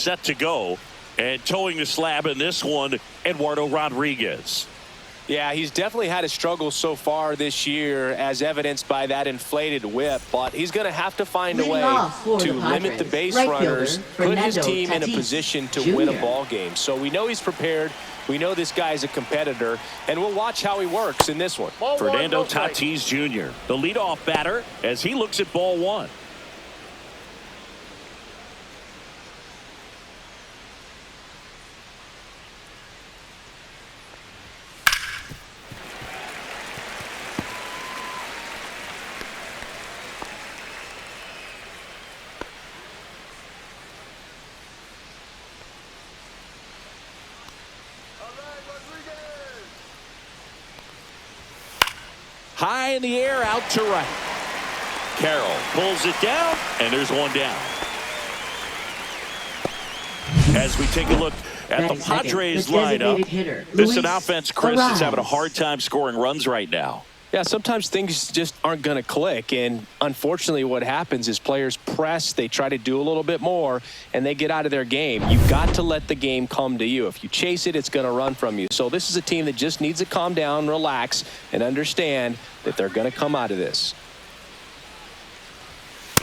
set to go. And towing the slab in this one, Eduardo Rodriguez. Yeah, he's definitely had a struggle so far this year, as evidenced by that inflated whip. But he's going to have to find a way to limit the base runners, put his team in a position to win a ball game. So we know he's prepared. We know this guy's a competitor, and we'll watch how he works in this one. Fernando Tatis Jr., the leadoff batter, as he looks at ball one. High in the air, out to right. Carroll pulls it down, and there's one down. As we take a look at the Padres lineup, this is an offense, Chris, is having a hard time scoring runs right now. Yeah, sometimes things just aren't going to click, and unfortunately what happens is players press, they try to do a little bit more, and they get out of their game. You've got to let the game come to you. If you chase it, it's going to run from you. So this is a team that just needs to calm down, relax, and understand that they're going to come out of this.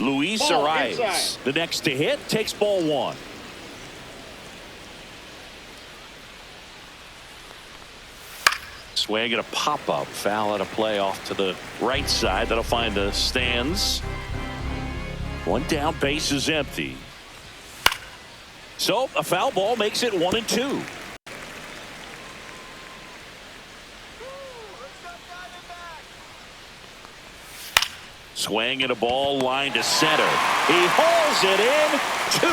Luis arrives. The next to hit takes ball one. Swing and a pop-up foul at a play off to the right side. That'll find the stands. One down, base is empty. So a foul ball makes it 1-2. Swing and a ball line to center. He hauls it in, 2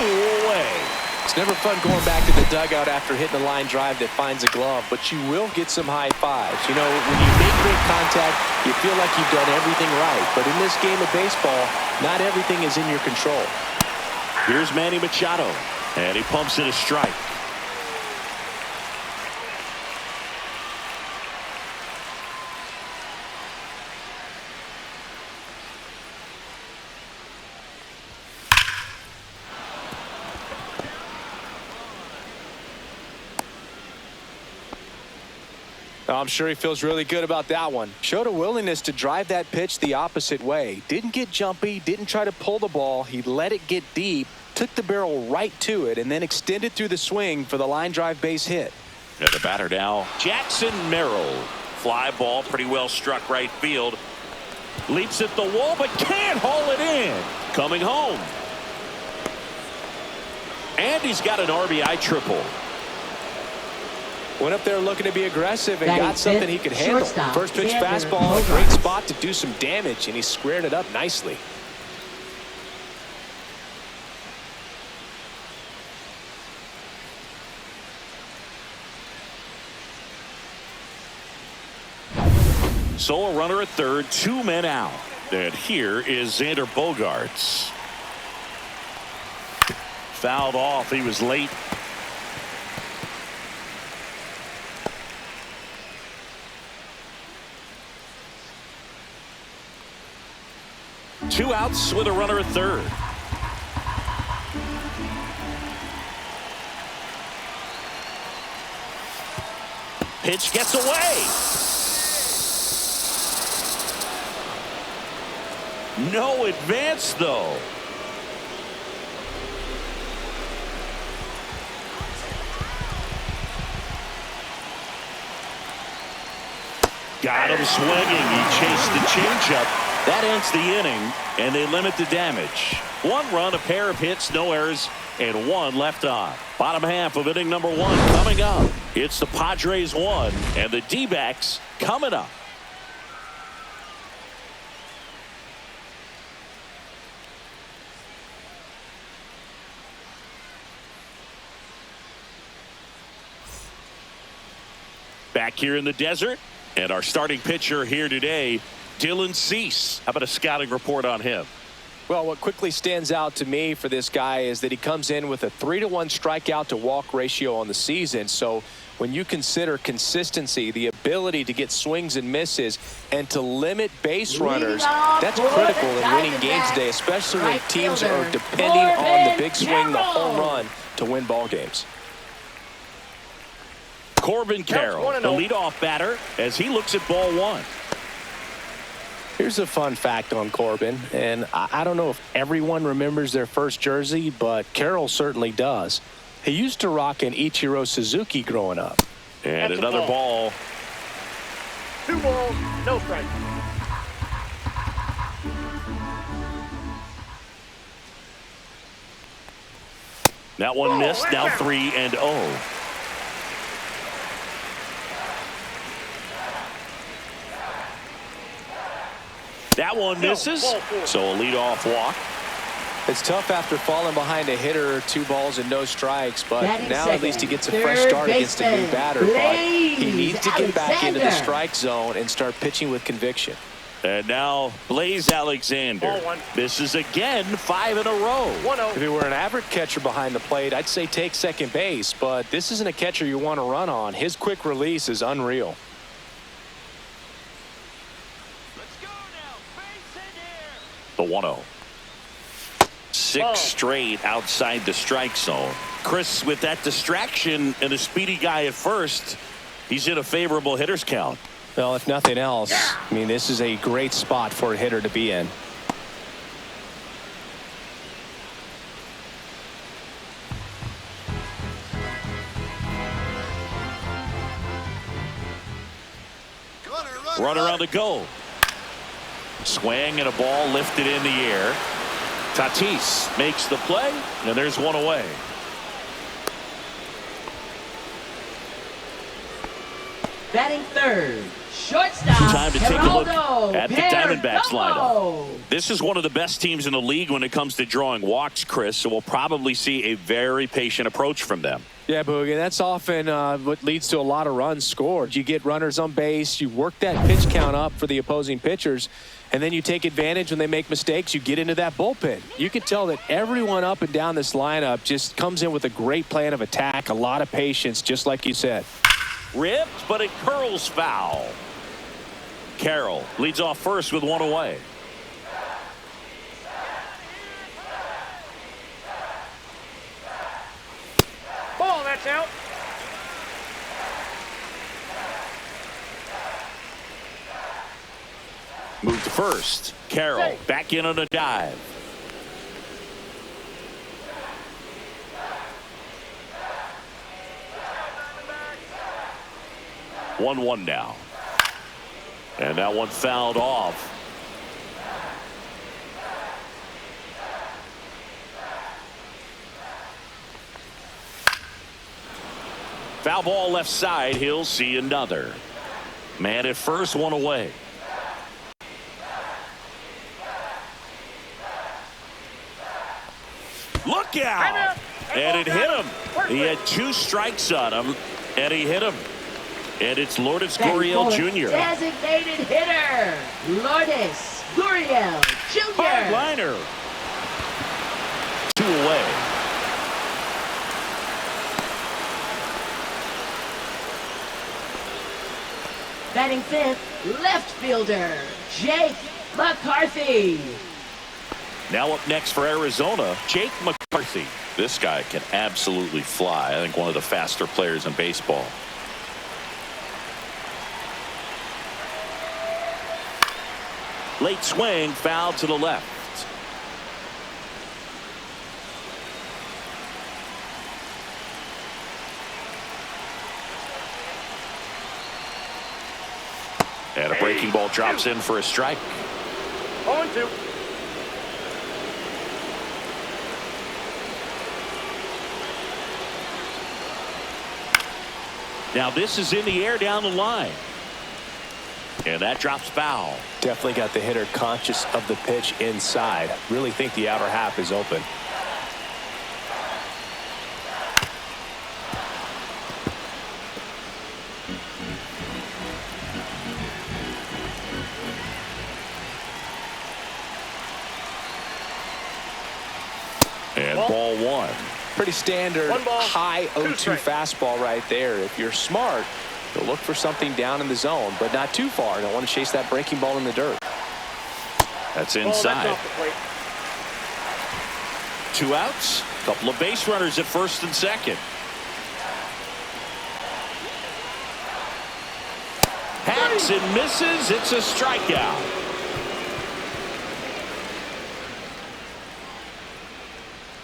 away. It's never fun going back to the dugout after hitting a line drive that finds a glove, but you will get some high fives. You know, when you make great contact, you feel like you've done everything right. But in this game of baseball, not everything is in your control. Here's Manny Machado, and he pumps in a strike. I'm sure he feels really good about that one. Showed a willingness to drive that pitch the opposite way. Didn't get jumpy, didn't try to pull the ball. He let it get deep, took the barrel right to it, and then extended through the swing for the line drive base hit. And the batter now, Jackson Merrill. Fly ball pretty well struck right field. Leaps at the wall, but can't haul it in. Coming home. And he's got an RBI triple. Went up there looking to be aggressive and got something he could handle. First pitch fastball, a great spot to do some damage, and he squared it up nicely. So a runner at third, 2 men out. And here is Xander Bogaerts. Fouled off. He was late. Two outs with a runner at third. Pitch gets away. No advance, though. Got him swinging. He chased the changeup. That ends the inning, and they limit the damage. 1 run, a pair of hits, no errors, and 1 left on. Bottom half of inning number 1 coming up. It's the Padres 1 and the D-backs coming up. Back here in the desert, and our starting pitcher here today, Dylan Cease. How about a scouting report on him? Well, what quickly stands out to me for this guy is that he comes in with a 3-to-1 strikeout to walk ratio on the season. So when you consider consistency, the ability to get swings and misses, and to limit base runners, that's critical in winning games today, especially when teams are depending on the big swing, the home run, to win ball games. Corbin Carroll, the leadoff batter, as he looks at ball one. Here's a fun fact on Corbin, and I don't know if everyone remembers their first jersey, but Carroll certainly does. He used to rock an Ichiro Suzuki growing up. And another ball. 2 balls, no strike. That one missed, now 3-0. That one misses, so a leadoff walk. It's tough after falling behind a hitter, 2 balls and no strikes, but now at least he gets a fresh start against a new batter. But he needs to get back into the strike zone and start pitching with conviction. And now Blaze Alexander misses again, 5 in a row. 1-0. If he were an average catcher behind the plate, I'd say take second base, but this isn't a catcher you want to run on. His quick release is unreal. The 1-0. 6 straight outside the strike zone. Chris, with that distraction and a speedy guy at first, he's in a favorable hitter's count. Well, if nothing else, I mean, this is a great spot for a hitter to be in. Runner on the go. Swing and a ball lifted in the air. Tatis makes the play, and there's one away. Batting third, shortstop. Time to take a look Geraldo at the Diamondbacks Perdomo. lineup. This is one of the best teams in the league when it comes to drawing walks, Chris, so we'll probably see a very patient approach from them. Yeah, Boogie, that's often what leads to a lot of runs scored. You get runners on base, you work that pitch count up for the opposing pitchers, and then you take advantage when they make mistakes. You get into that bullpen. You can tell that everyone up and down this lineup just comes in with a great plan of attack, a lot of patience, just like you said. Ripped, but it curls foul. Carroll leads off first with one away. Ball, that's out. Move to first. Carroll back in on a dive. One now. And that one fouled off. Foul ball left side. He'll see another. Man at first, one away. Look out! And it hit him. He had 2 strikes on him, and he hit him. And it's Lourdes Gurriel Jr. Designated hitter, Lourdes Gurriel Jr. Hard liner. 2 away. Batting fifth, left fielder, Jake McCarthy. Now up next for Arizona, Jake McCarthy. This guy can absolutely fly. I think one of the faster players in baseball. Late swing, foul to the left. And a breaking ball drops in for a strike. 0-2. Now this is in the air down the line. And that drops foul. Definitely got the hitter conscious of the pitch inside. Really think the outer half is open. Pretty standard One ball, high 0-2 strikes. fastball right there. If you're smart, you'll look for something down in the zone, but not too far. Don't want to chase that breaking ball in the dirt. That's Ball, inside. that's off the plate. 2 outs. Couple of base runners at first and second. Hacks and misses. It's a strikeout.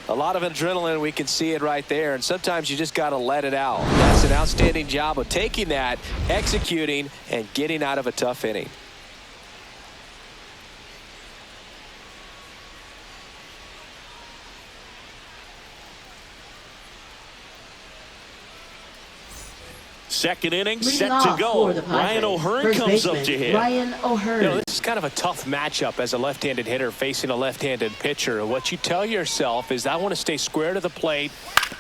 A lot of adrenaline, we can see it right there, and sometimes you just got to let it out. That's an outstanding job of taking that, executing, and getting out of a tough inning. Second inning Leading set off to go. for the Padres, Ryan O'Hearn first comes up baseman, to hit. Ryan O'Hearn. You know, this is kind of a tough matchup as a left-handed hitter facing a left-handed pitcher. What you tell yourself is, I want to stay square to the plate,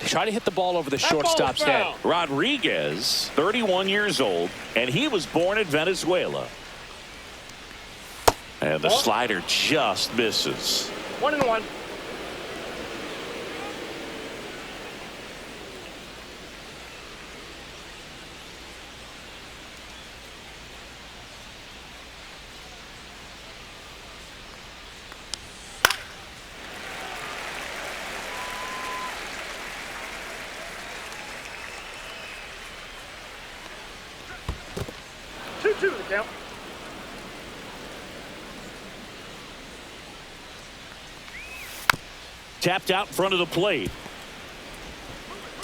try to hit the ball over the shortstop's head. Rodriguez, 31 years old, and he was born in Venezuela. And the slider just misses. 1-1. Two the count. Tapped out in front of the plate.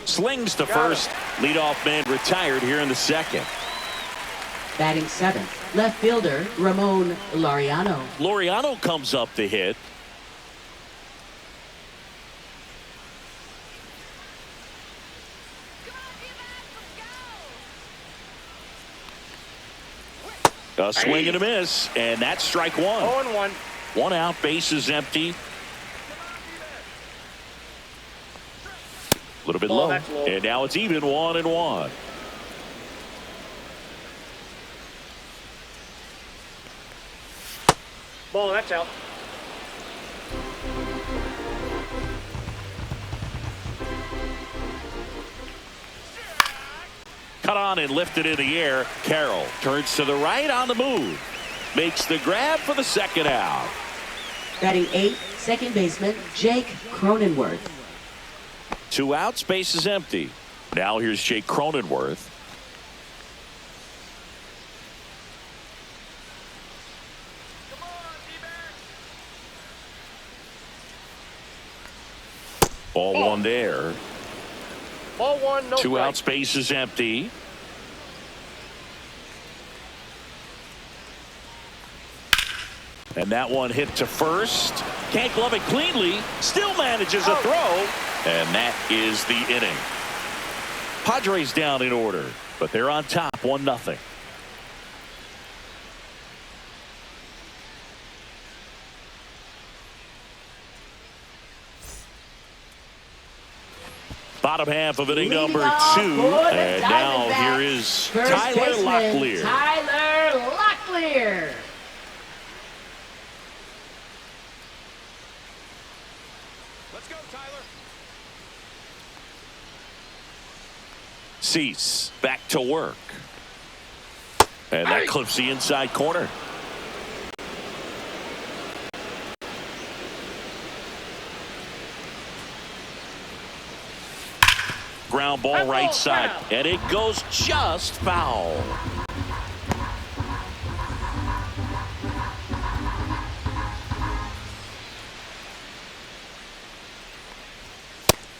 Slings to first. Leadoff man retired here in the second. Batting seventh, left fielder Ramon Laureano. Laureano comes up to hit. A swing and a miss, and that's strike one. 0-1. 1 out, bases empty. A little bit Ball, low. that's low. And now it's even 1-1. Ball, that's out. Cut on and lifted in the air. Carroll turns to the right on the move. Makes the grab for the second out. Batting eighth, second baseman Jake Cronenworth. 2 outs, base is empty. Now here's Jake Cronenworth. Ball one there. Ball one, no 2 strike. outs, base is empty. And that one hit to first. Can't glove it cleanly. Still manages a throw. And that is the inning. Padres down in order, but they're on top 1-0. Bottom half of inning Leading number off 2. for the And now Diamondbacks, here is first Tyler baseman, Locklear. Tyler Locklear. Let's go, Tyler. Cease back to work. And that clips the inside corner. Ground ball right side, and it goes just foul.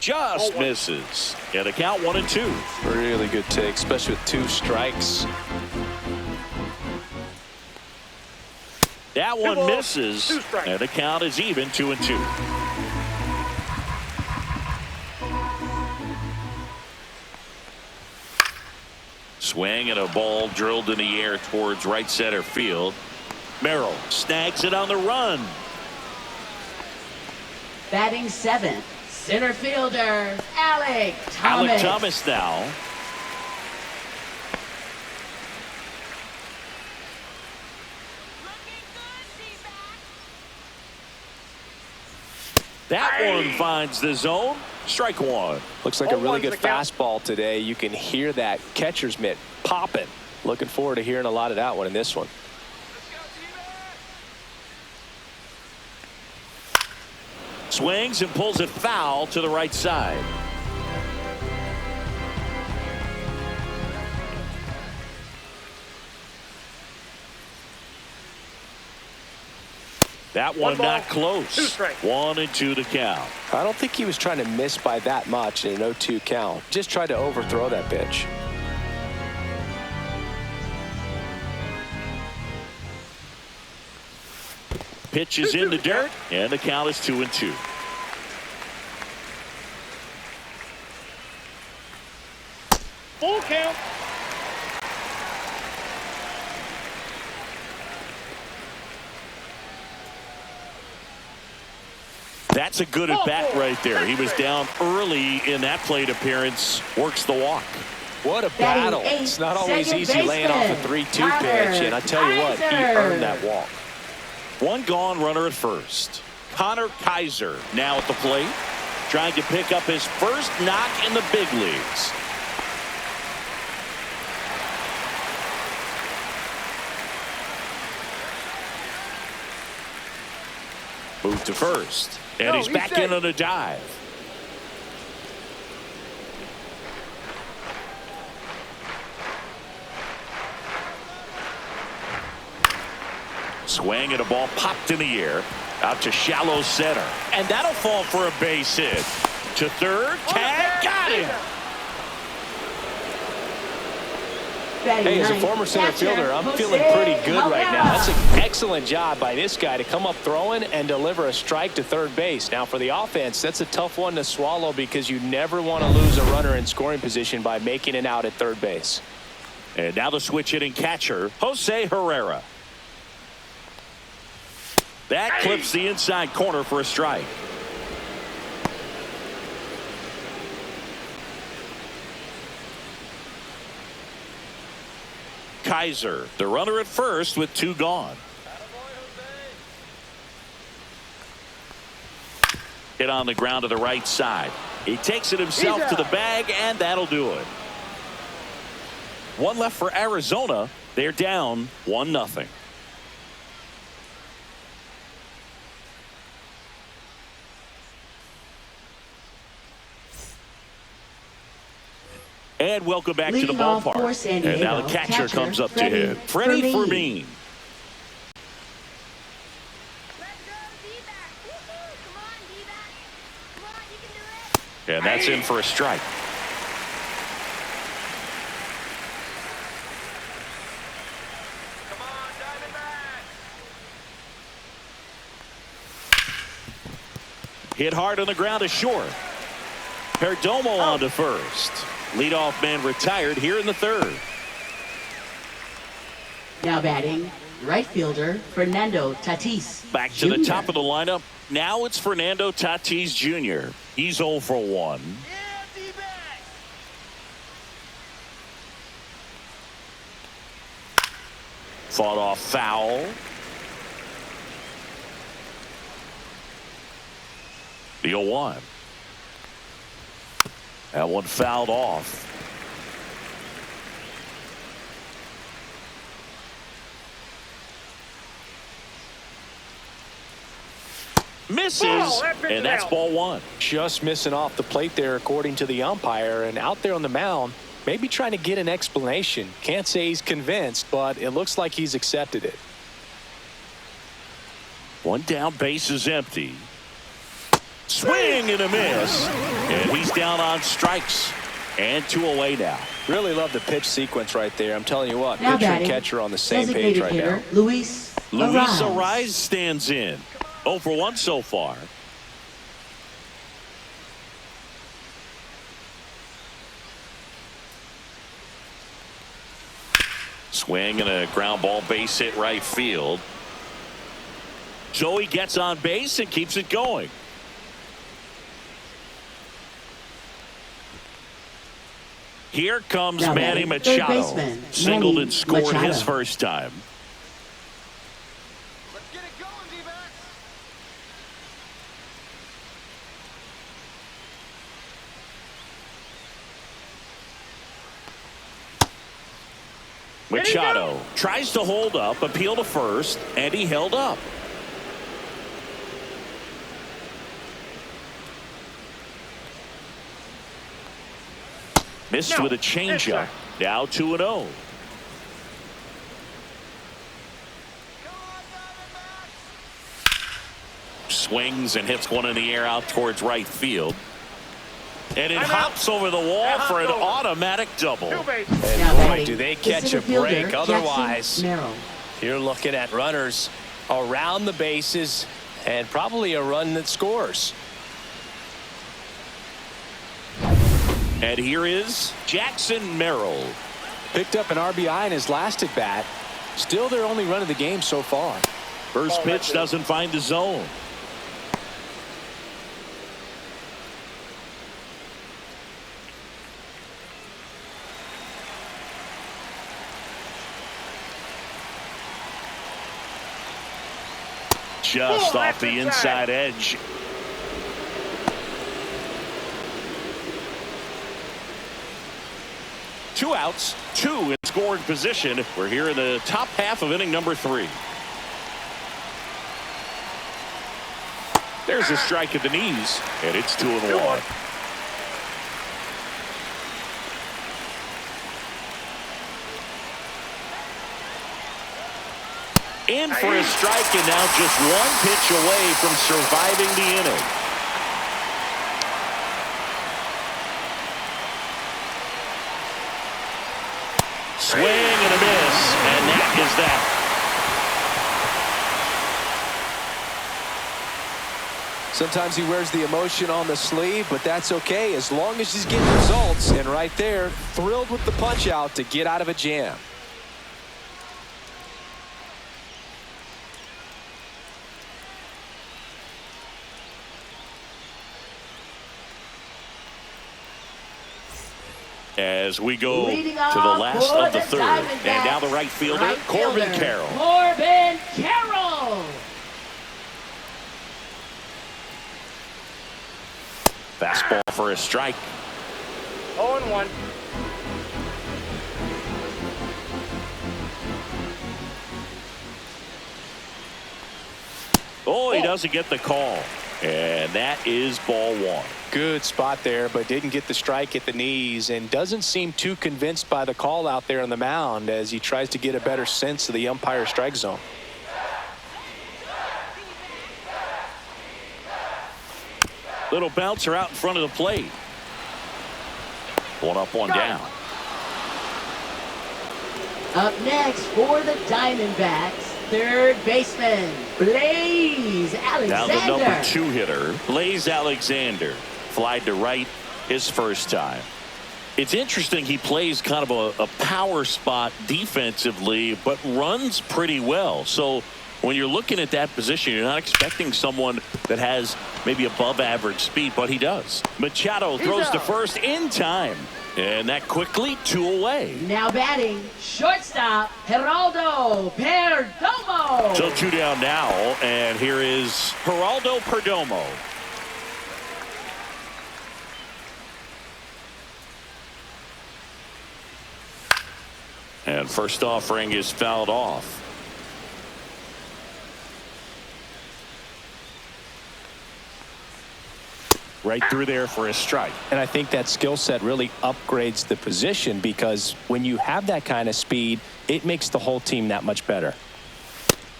Just misses. And the count 1-2. Really good take, especially with 2 strikes. That one balls, misses, 2 strikes. and the count is even 2-2. Swing and a ball drilled in the air towards right center field. Merrill snags it on the run. Batting seventh, center fielder Alec Thomas. Alec Thomas now. That one finds the zone. Strike one. Looks like a really good the count. fastball today. You can hear that catcher's mitt popping. Looking forward to hearing a lot of that one in this one. Swings and pulls it foul to the right side. That one ball, not close. 2 strikes. 1-2 to count. I don't think he was trying to miss by that much in an 0-2 count. Just tried to overthrow that pitch. Pitch is in the dirt, and the count is 2-2. Full count. That's a good at bat right there. He was down early in that plate appearance. Works the walk. What a Batting battle. eighth, It's not always second easy laying off a baseman, 3-2 pitch, and I tell you what, he Kaiser. earned that walk. One gone, runner at first. Connor Kaiser now at the plate, trying to pick up his first knock in the big leagues. Move to first, and he's back in on a dive. Swing and a ball popped in the air out to shallow center, and that'll fall for a base hit. To third, tag, got him. Hey, as a former center fielder, I'm feeling pretty good right now. That's an excellent job by this guy to come up throwing and deliver a strike to third base. Now, for the offense, that's a tough one to swallow because you never want to lose a runner in scoring position by making it out at third base. And now the switch hitting catcher, Jose Herrera. That clips the inside corner for a strike. Kaiser, the runner at first with 2 gone. Hit on the ground to the right side. He takes it himself to the bag, and that'll do it. 1 left for Arizona. They're down 1-0. And welcome back to the Leading off for ballpark. San And now the Diego, catcher comes up to hit. Freddie Freddie Fermin. Fermin. And that's in for a strike. Hit hard on the ground to short. Perdomo on to first. Leadoff man retired here in the third. Now batting, right fielder Fernando Tatis. Back to the Jr. top of the lineup. Now it's Fernando Tatis Jr. He's 0 for 1. Fought off foul. The 0-1. That one fouled off. Misses, and that's ball 1. Just missing off the plate there, according to the umpire, and out there on the mound, maybe trying to get an explanation. Can't say he's convinced, but it looks like he's accepted it. 1 down, base is empty. Swing and a miss, and he's down on strikes, and 2 away now. Really love the pitch sequence right there. I'm telling you what, Now pitcher and batting, catcher on the same page designated right hitter, now. Luis Arise stands in. 0 for 1 so far. Swing and a ground ball, base hit right field. Joey gets on base and keeps it going. Here comes Now Manny batting, third Machado. baseman, Singled Manny and scored Machado. his first time. Machado tries to hold up, appeal to first, and he held up. Missed with a changeup. Now 2-0. Swings and hits one in the air out towards right field. And it hops over the wall for an automatic double. And boy, do they catch a break. Otherwise, you're looking at runners around the bases and probably a run that scores. And here is Jackson Merrill. Picked up an RBI in his last at bat. Still their only run of the game so far. First pitch doesn't find the zone. Just off the inside edge. Two outs, two in scoring position. We're here in the top half of inning number 3. There's a strike at the knees, and it's 2-1. In for a strike, and now just one pitch away from surviving the inning. Swing and a miss, and that is that. Sometimes he wears the emotion on the sleeve, but that's okay as long as he's getting results. And right there, thrilled with the punch out to get out of a jam. As we go to the last of the third. And now the right fielder, Corbin Carroll. Corbin Carroll. Fastball for a strike. 0-1. Oh, he doesn't get the call. And that is ball 1. Good spot there, but didn't get the strike at the knees and doesn't seem too convinced by the call out there on the mound as he tries to get a better sense of the umpire strike zone. Little bouncer out in front of the plate. One up, one down. Up next for the Diamondbacks, third baseman, Blaze Alexander. Now the number 2 hitter, Blaze Alexander, flied to right his first time. It's interesting, he plays kind of a power spot defensively, but runs pretty well. So when you're looking at that position, you're not expecting someone that has maybe above average speed, but he does. Machado throws to first in time. And that quickly 2 away. Now batting, shortstop, Geraldo Perdomo. So 2 down now, and here is Geraldo Perdomo. And first offering is fouled off. Right through there for a strike. And I think that skill set really upgrades the position because when you have that kind of speed, it makes the whole team that much better.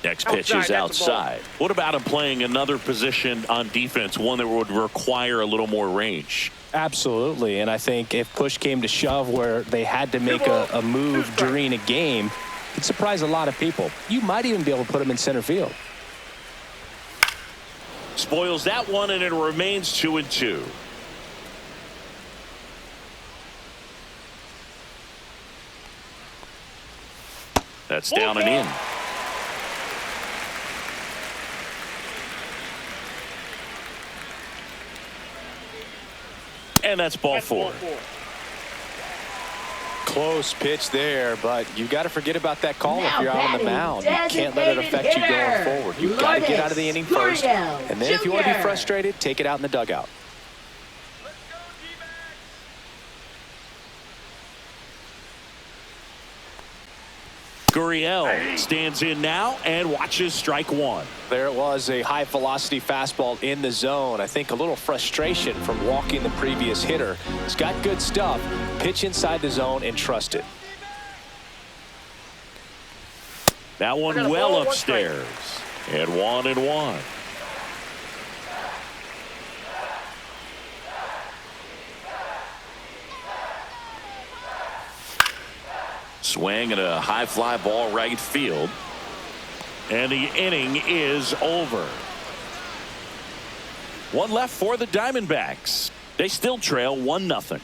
Next pitch is outside. What about him playing another position on defense, one that would require a little more range? Absolutely. And I think if push came to shove where they had to make a move during a game, it'd surprise a lot of people. You might even be able to put him in center field. Spoils that one, and it remains 2-2. That's down and in. And that's ball 4. Close pitch there, but you got to forget about that call now if you're out on the mound. You can't let it affect you going forward. You've got to get out of the inning first. And then if you want to be frustrated, take it out in the dugout. Gurriel stands in now and watches strike one. There it was, a high velocity fastball in the zone. I think a little frustration from walking the previous hitter. He's got good stuff. Pitch inside the zone and trust it. That one well upstairs. And 1-1. Swing and a high fly ball right field. And the inning is over. One left for the Diamondbacks. They still trail 1-0.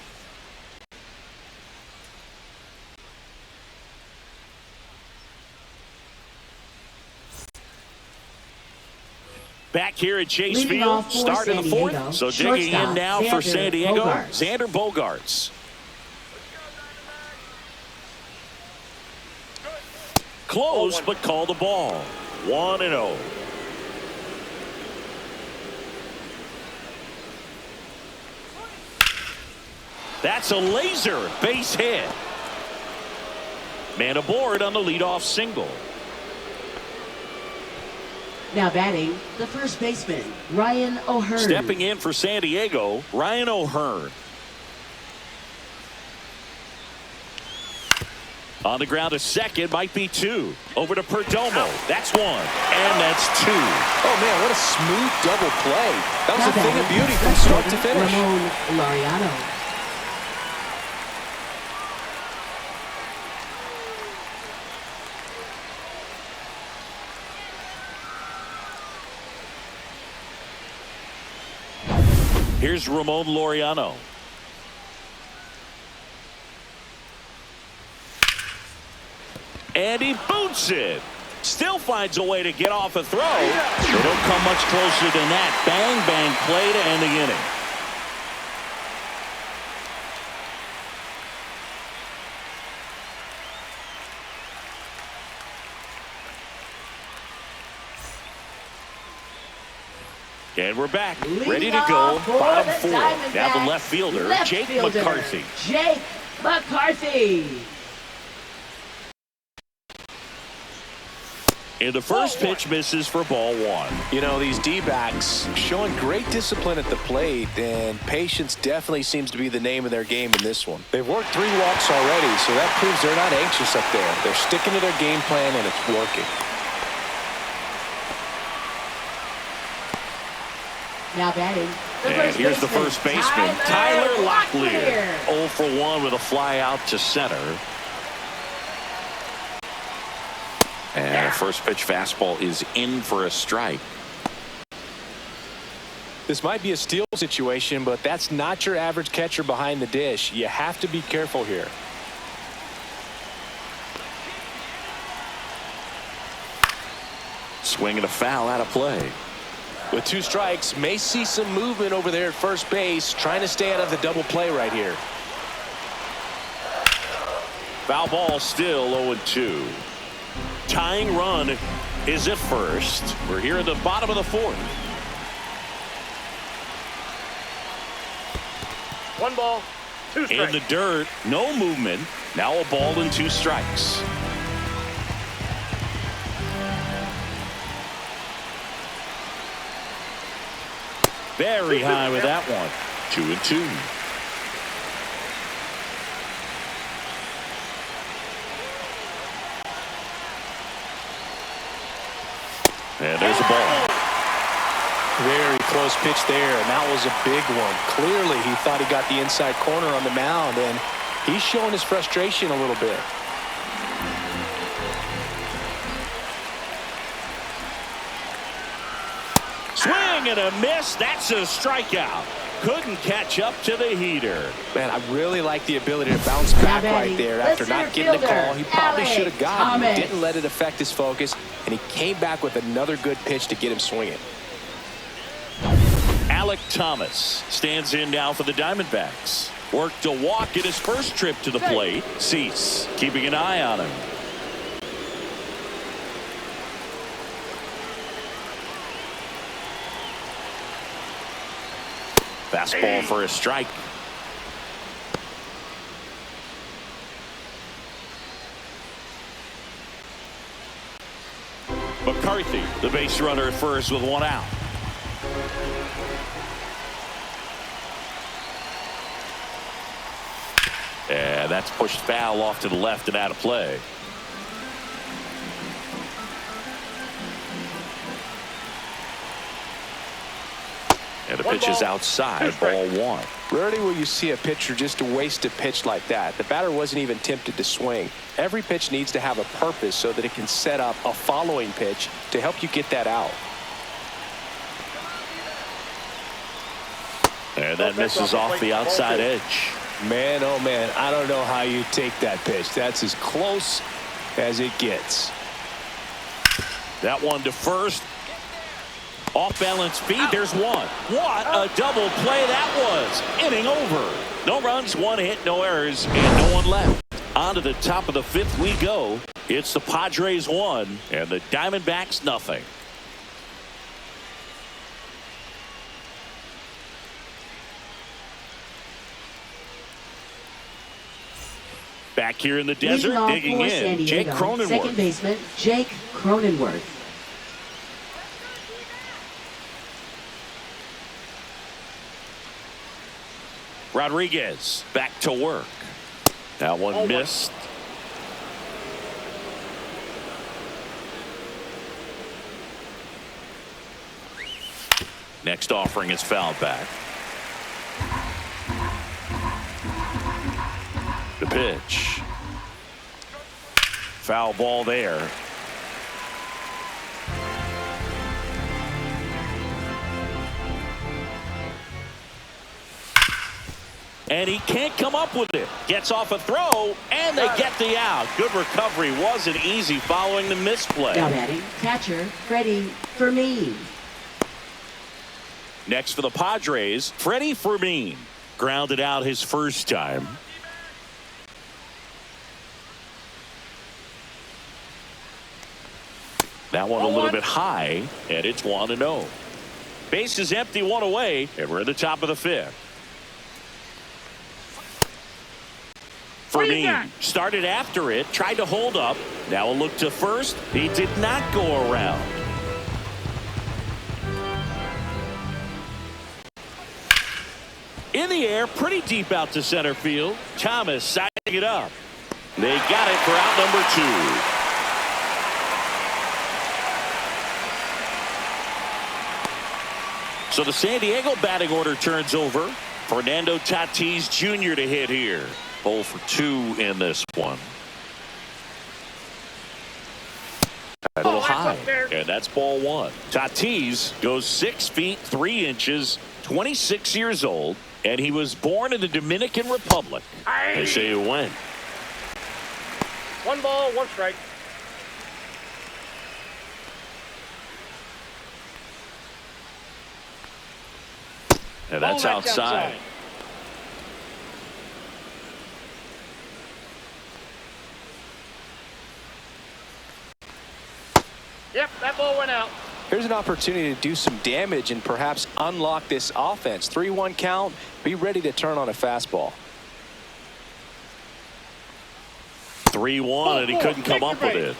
Back here at Chase Field, start in the fourth. So digging in now for San Diego, Xander Bogaerts. Close, but call the ball. 1-0. That's a laser base hit. Man aboard on the leadoff single. Now batting, the first baseman, Ryan O'Hearn. Stepping in for San Diego, Ryan O'Hearn. On the ground to second, might be two. Over to Perdomo. That's one. And that's two. Oh, man, what a smooth double play. That was a thing of beauty from start to finish. Ramon Laureano. Here's Ramon Laureano. And he boots it. Still finds a way to get off a throw. They don't come much closer than that. Bang, bang play to end the inning. And we're back, ready to go. Bottom four. Now the left fielder, Jake McCarthy. Jake McCarthy. And the first pitch misses for ball one. You know, these D-backs showing great discipline at the plate, and patience definitely seems to be the name of their game in this one. They've worked 3 walks already, so that proves they're not anxious up there. They're sticking to their game plan, and it's working. Now batting. And here's the first baseman, Tyler Locklear. 0 for 1 with a fly out to center. And first pitch fastball is in for a strike. This might be a steal situation, but that's not your average catcher behind the dish. You have to be careful here. Swing and a foul out of play. With 2 strikes, may see some movement over there at first base, trying to stay out of the double play right here. Foul ball, still 0-2. Tying run is at first. We're here at the bottom of the fourth. 1 ball, 2 strikes. In the dirt, no movement. Now a ball and 2 strikes. Very high with that one. 2-2. And there's a ball. Very close pitch there, and that was a big one. Clearly, he thought he got the inside corner on the mound, and he's showing his frustration a little bit. Swing and a miss. That's a strikeout. Couldn't catch up to the heater. Man, I really like the ability to bounce back right there after not getting the call. He probably should have gotten it. Didn't let it affect his focus, and he came back with another good pitch to get him swinging. Alec Thomas stands in now for the Diamondbacks. Worked a walk in his first trip to the plate. Cease keeping an eye on him. Fastball for a strike. McCarthy, the base runner at first with one out. And that's pushed foul off to the left and out of play. And the pitch is outside, ball one. Rarely will you see a pitcher just waste a pitch like that. The batter wasn't even tempted to swing. Every pitch needs to have a purpose so that it can set up a following pitch to help you get that out. And that misses off the outside edge. Man, oh man, I don't know how you take that pitch. That's as close as it gets. That one to first. Off balance feed. There's one. What a double play that was. Inning over. No runs, one hit, no errors, and no one left. On to the top of the fifth we go. It's the Padres 1 and the Diamondbacks nothing. Back here in the desert, digging in, Jake Cronenworth. Second baseman, Jake Cronenworth. Rodriguez back to work. That one missed. Next offering is fouled back. The pitch. Foul ball there. And he can't come up with it. Gets off a throw, and they get the out. Good recovery. Wasn't easy following the misplay. Now batting, catcher, Freddie Fermin. Next for the Padres, Freddie Fermin. Grounded out his first time. That one a little bit high, and it's 1-0. Base is empty, one away, and we're at the top of the fifth. Fermin started after it, tried to hold up. Now a look to first. He did not go around. In the air, pretty deep out to center field. Thomas sizing it up. They got it for out number 2. So the San Diego batting order turns over. Fernando Tatis Jr. to hit here. 0 for 2 in this one. A little high, and that's ball one. Tatis goes 6 feet 3 inches, 26 years old, and he was born in the Dominican Republic. They say when. 1 ball, 1 strike. And that's outside. Yep, that ball went out. Here's an opportunity to do some damage and perhaps unlock this offense. 3-1 count. Be ready to turn on a fastball. 3-1, and he couldn't come up with it.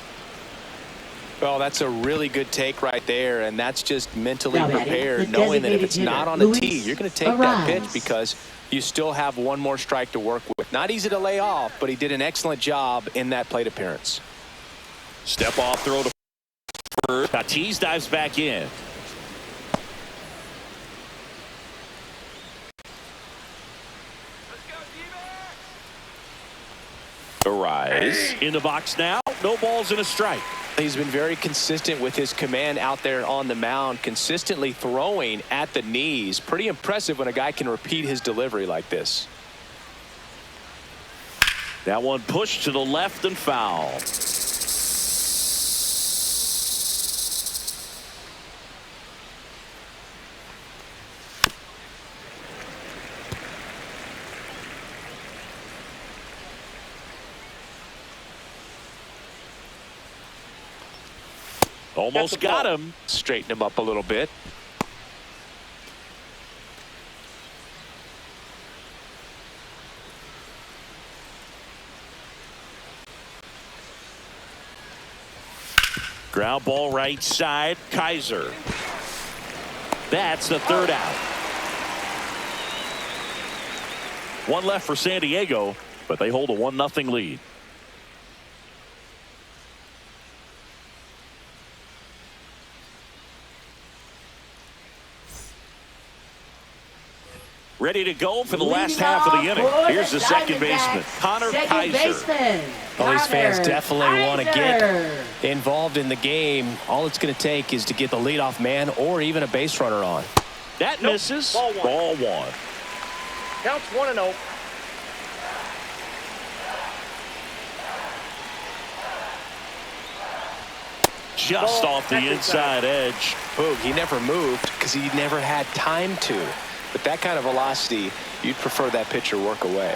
Well, that's a really good take right there, and that's just mentally Now prepared, batting, knowing that if it's hitter, not on the Luis tee, you're going to take that pitch because you still have one more strike to work with. Not easy to lay off, but he did an excellent job in that plate appearance. Step off throw to first. Tatis dives back in. Arise in the box now. No balls and a strike. He's been very consistent with his command out there on the mound, consistently throwing at the knees. Pretty impressive when a guy can repeat his delivery like this. That one pushed to the left and foul. Almost got him. Straighten him up a little bit. Ground ball right side. Kaiser. That's the third out. One left for San Diego, but they hold a 1-0 lead. Ready to go for the last half of the inning. Here's the second baseman, Connor Kaiser. Well, these fans definitely want to get involved in the game. All it's going to take is to get the leadoff man or even a base runner on. That misses. Ball one. Counts 1-0. Just off the inside edge. Boog, he never moved because he never had time to. But that kind of velocity, you'd prefer that pitcher work away.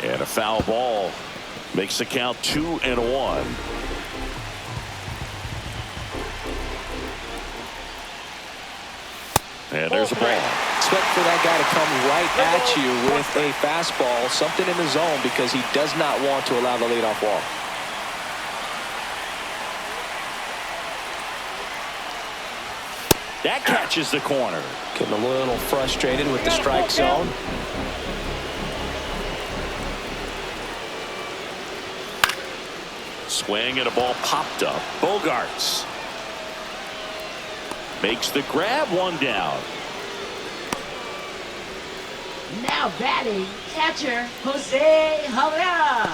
And a foul ball makes the count 2-1. And there's a ball. Expect for that guy to come right at you with a fastball, something in the zone, because he does not want to allow the leadoff walk. That catches the corner. Getting a little frustrated with the strike zone. Swing and a ball popped up. Bogarts makes the grab, one down. Now batting, catcher Jose Herrera.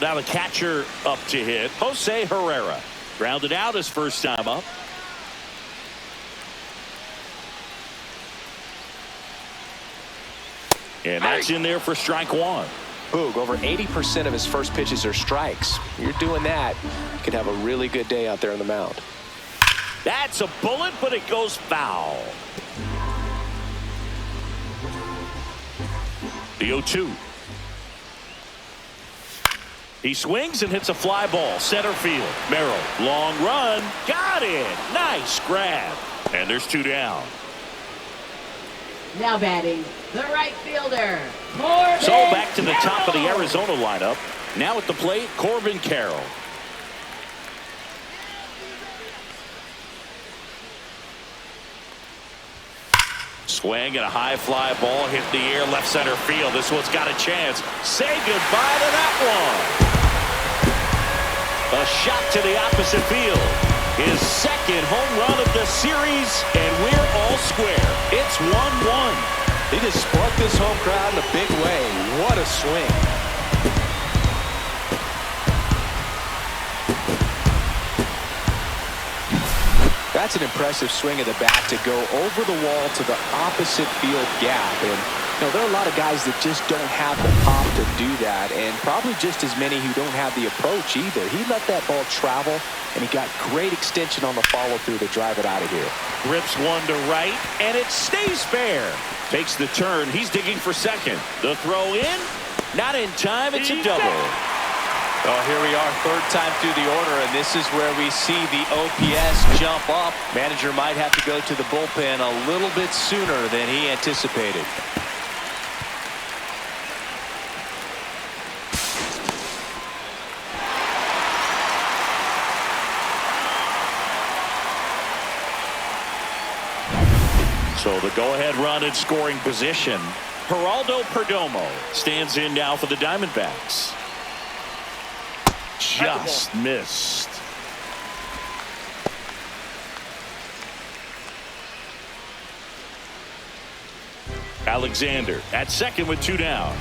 Now the catcher up to hit, Jose Herrera. Grounded out his first time up. And that's in there for strike one. Boog, over 80% of his first pitches are strikes. You're doing that, you could have a really good day out there on the mound. That's a bullet, but it goes foul. The 0-2. He swings and hits a fly ball. Center field. Merrill. Long run. Got it. Nice grab. And there's two down. Now batting, the right fielder, Corbin So back to the top of the Arizona lineup. Now at the plate, Corbin Carroll. Swing and a high fly ball hit the air left center field. This one's got a chance. Say goodbye to that one. A shot to the opposite field. His second home run of the series, and we're all square. It's 1-1. He just sparked this home crowd in a big way. What a swing. That's an impressive swing of the bat to go over the wall to the opposite field gap. And you know, there are a lot of guys that just don't have the pop to do that, and probably just as many who don't have the approach either. He let that ball travel, and he got great extension on the follow-through to drive it out of here. Rips one to right, and it stays fair. Takes the turn. He's digging for second. The throw in. Not in time. It's a double. Oh, here we are, third time through the order, and this is where we see the OPS jump up. Manager might have to go to the bullpen a little bit sooner than he anticipated. So the go-ahead run in scoring position. Geraldo Perdomo stands in now for the Diamondbacks. Just missed. Alexander at second with two down.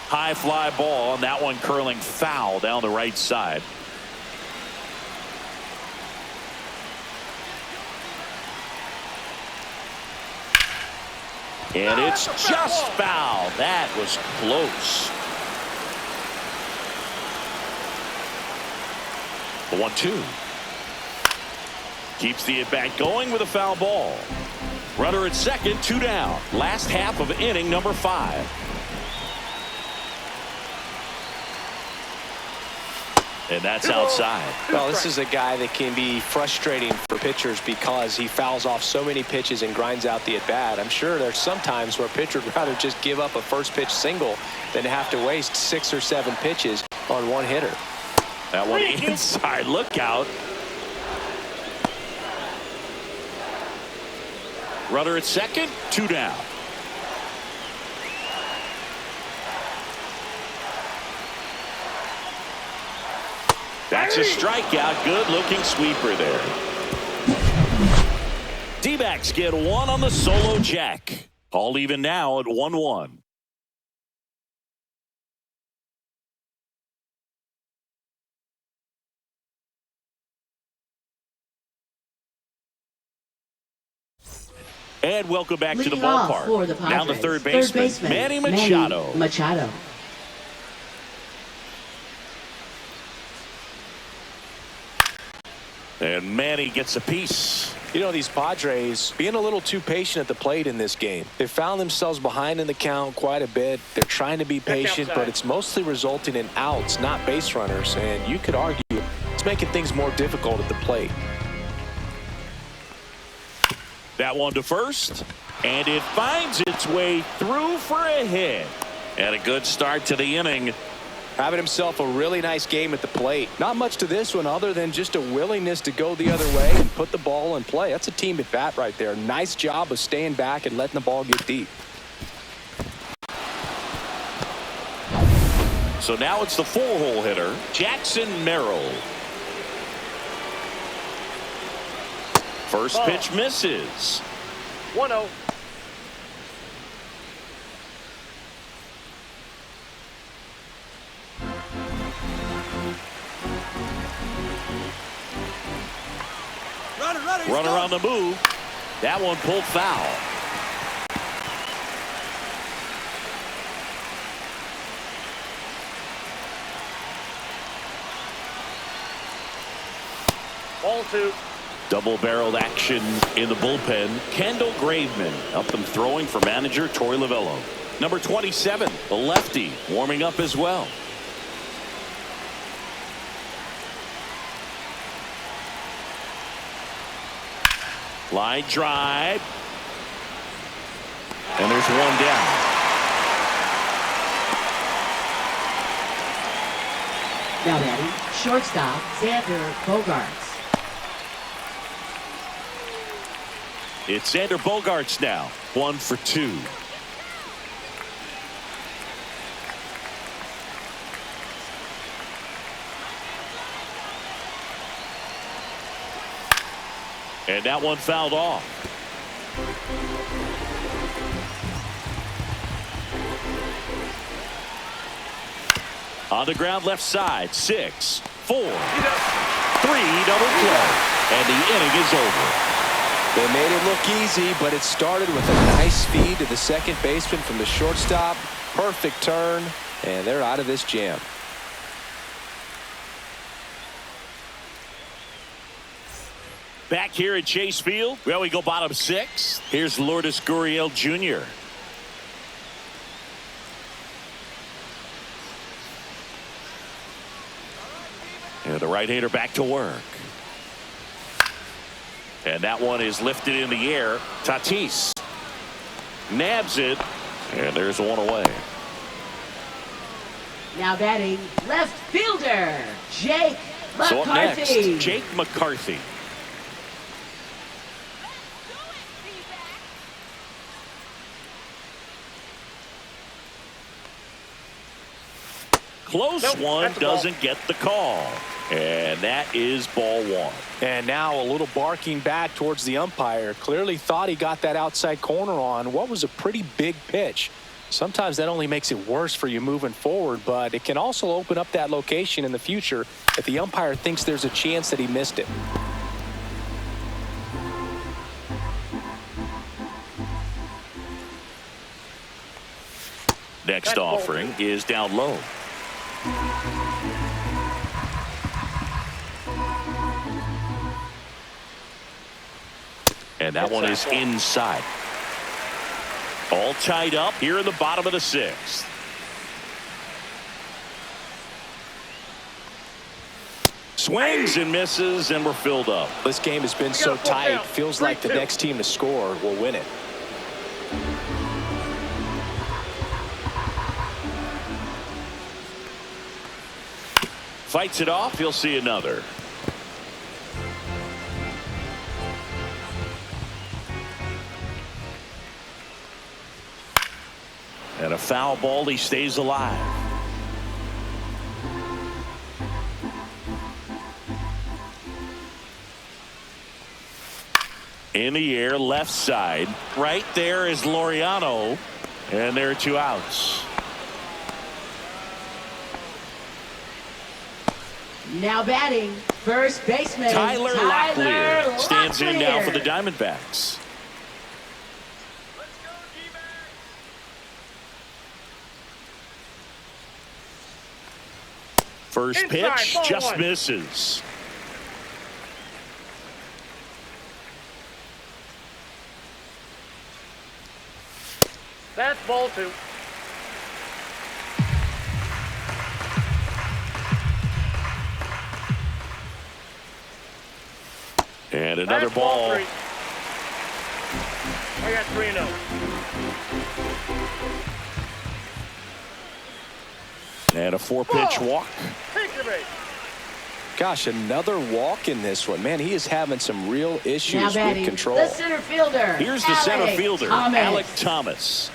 High fly ball, and that one curling foul down the right side. And it's just foul. That was close. The 1-2. Keeps the at-bat going with a foul ball. Runner at second, two down. Last half of inning number 5. And that's outside. Well, this is a guy that can be frustrating for pitchers because he fouls off so many pitches and grinds out the at-bat. I'm sure there's some times where a pitcher would rather just give up a first pitch single than have to waste 6 or 7 pitches on one hitter. That one inside. Look out. Runner at second. 2 down. That's a strikeout. Good looking sweeper there. D-backs get 1 on the solo jack. All even now at 1-1. And welcome back to the ballpark. Now the third baseman, Manny Machado. And Manny gets a piece. You know, these Padres being a little too patient at the plate in this game. They found themselves behind in the count quite a bit. They're trying to be patient, but it's mostly resulting in outs, not base runners. And you could argue it's making things more difficult at the plate. That one to first, and it finds its way through for a hit. And a good start to the inning. Having himself a really nice game at the plate. Not much to this one other than just a willingness to go the other way and put the ball in play. That's a team at bat right there. Nice job of staying back and letting the ball get deep. So now it's the 4-hole hitter, Jackson Merrill. First pitch misses. 1-0. Runner on the move. That one pulled foul. Ball 2. Double-barreled action in the bullpen. Kendall Graveman up and throwing for manager Torey Lovullo. Number 27, the lefty, warming up as well. Line drive. And there's one down. Now batting, shortstop, Xander Bogaerts. It's Xander Bogaerts now. 1 for 2. And that one fouled off. On the ground left side. 6, 4, 3 double play. And the inning is over. They made it look easy, but it started with a nice feed to the second baseman from the shortstop. Perfect turn, and they're out of this jam. Back here at Chase Field, well, we go bottom 6. Here's Lourdes Gurriel Jr. And the right-hander back to work. And that one is lifted in the air. Tatis nabs it, and there's one away. Now batting, left fielder, Jake McCarthy. So up next, Jake McCarthy. Close one, doesn't get the call. And that is ball 1. And now a little barking back towards the umpire. Clearly thought he got that outside corner on what was a pretty big pitch. Sometimes that only makes it worse for you moving forward, but it can also open up that location in the future if the umpire thinks there's a chance that he missed it. Next offering is down low. And that one is inside. All tied up here in the bottom of the 6th. Swings and misses, and we're filled up. This game has been so tight. Feels like the next team to score will win it. Fights it off. He'll see another. And a foul ball. He stays alive. In the air, left side. Right there is Laureano. And there are 2 outs. Now batting, first baseman Tyler Locklear stands in now for the Diamondbacks. First pitch just misses. That's ball 2. And another That's ball. 3. I got 3-0. And a 4-pitch walk. Take your base. Gosh, another walk in this one. Man, he is having some real issues with control. The center fielder. Here's the center fielder, Alec Thomas.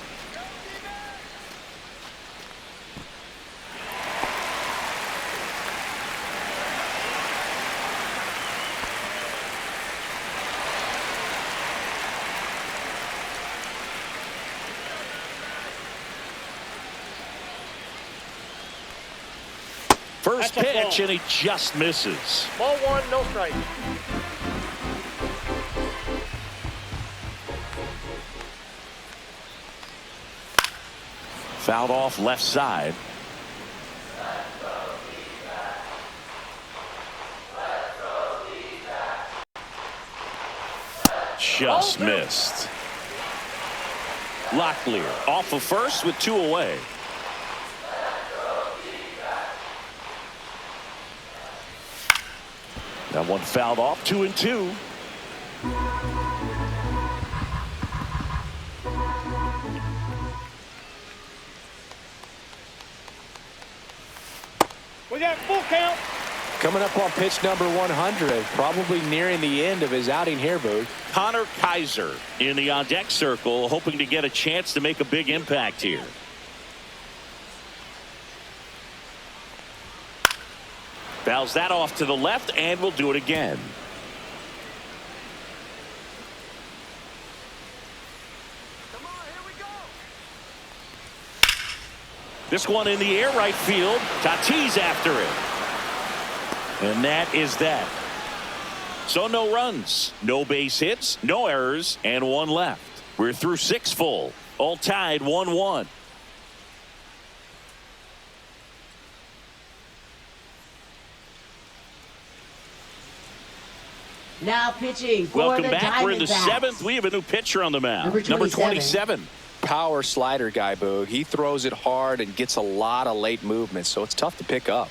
First pitch, and he just misses. Ball 1, no strike. Fouled off left side. Just missed. Locklear off of first with 2 away. That one fouled off, 2-2. We got full count. Coming up on pitch number 100, probably nearing the end of his outing here, Boog. Connor Kaiser in the on-deck circle, hoping to get a chance to make a big impact here. Fouls that off to the left, and we'll do it again. Come on, here we go. This one in the air, right field. Tatis after it. And that is that. So no runs, no base hits, no errors, and 1 left. We're through 6 full. All tied 1-1. Now pitching for Welcome the back. We're in the Diamondbacks. 7th. We have a new pitcher on the mound. Number 27. Power slider guy, Boog. He throws it hard and gets a lot of late movement, so it's tough to pick up.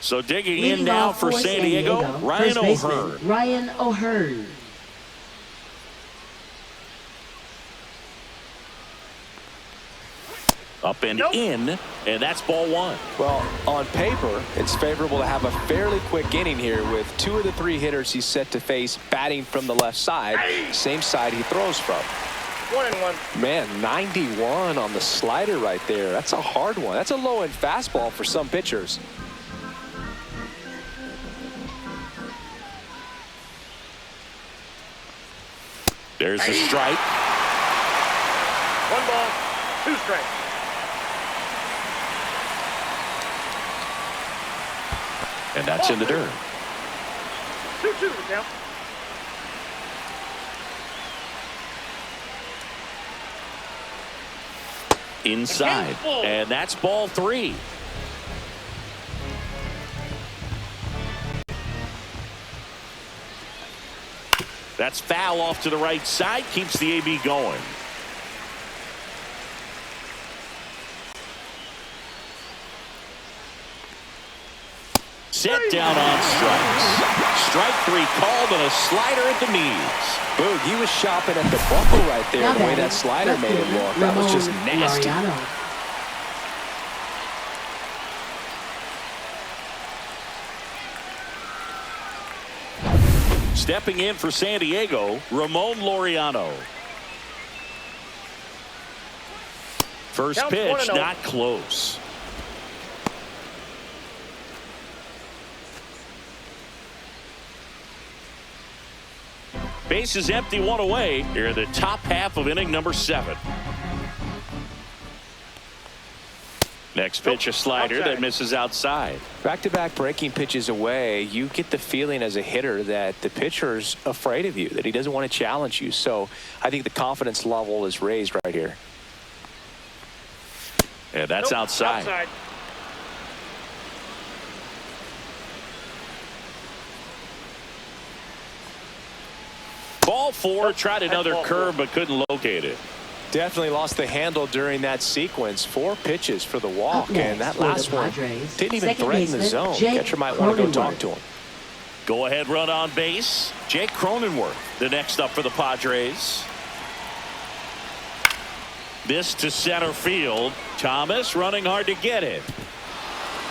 So digging Leading in now off for San Diego, Ryan first baseman, O'Hearn. Ryan O'Hearn. Up and in, and that's ball 1. Well, on paper, it's favorable to have a fairly quick inning here with 2 of the 3 hitters he's set to face batting from the left side, same side he throws from. 1-1. Man, 91 on the slider right there. That's a hard one. That's a low-end fastball for some pitchers. There's the strike. 1 ball, 2 strikes. And that's in the dirt. 2-2 to count. Inside. And that's ball 3. That's foul off to the right side. Keeps the AB going. Set down on strikes. Strike 3 called and a slider at the knees. Boog, he was shopping at the buckle right there, the way that slider made it look. That was just nasty. Stepping in for San Diego, Ramon Laureano. First pitch, not close. Base is empty, 1 away. Here in the top half of inning number 7. Next pitch, a slider that misses outside. Back-to-back breaking pitches away, you get the feeling as a hitter that the pitcher's afraid of you, that he doesn't want to challenge you. So I think the confidence level is raised right here. Yeah, that's outside. Ball 4, tried another curve but couldn't locate it. Definitely lost the handle during that sequence. 4 pitches for the walk, and that last one didn't even threaten the zone. Catcher might want to go talk to him. Go ahead run on base. Jake Cronenworth, the next up for the Padres. This to center field. Thomas running hard to get it.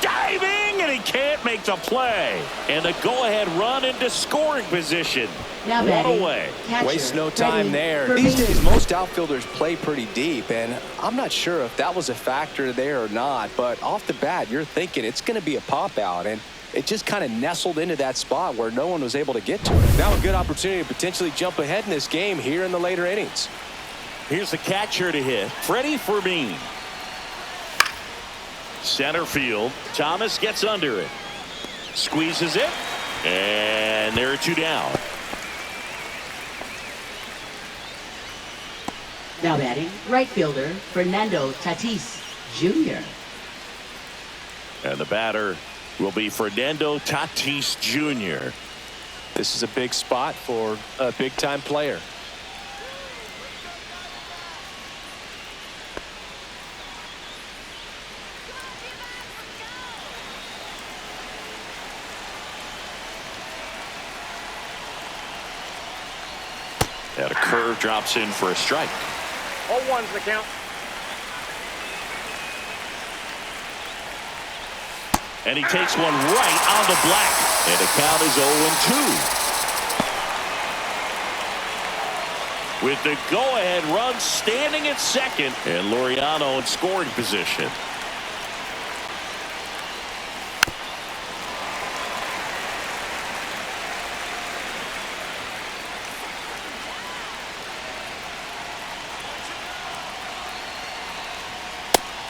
Diving, and he can't make the play. And the go-ahead run into scoring position. Now 1 away. Waste no time there. These days, most outfielders play pretty deep, and I'm not sure if that was a factor there or not, but off the bat, you're thinking it's going to be a pop-out, and it just kind of nestled into that spot where no one was able to get to it. Now a good opportunity to potentially jump ahead in this game here in the later innings. Here's the catcher to hit, Freddie Fermin. Center field. Thomas gets under it. Squeezes it. And there are 2 down. Now batting, right fielder, Fernando Tatis Jr. And the batter will be Fernando Tatis Jr. This is a big spot for a big-time player. And a curve drops in for a strike. 0-1's the count. And he takes one right on the black. And the count is 0-2. With the go-ahead run standing at second. And Laureano in scoring position.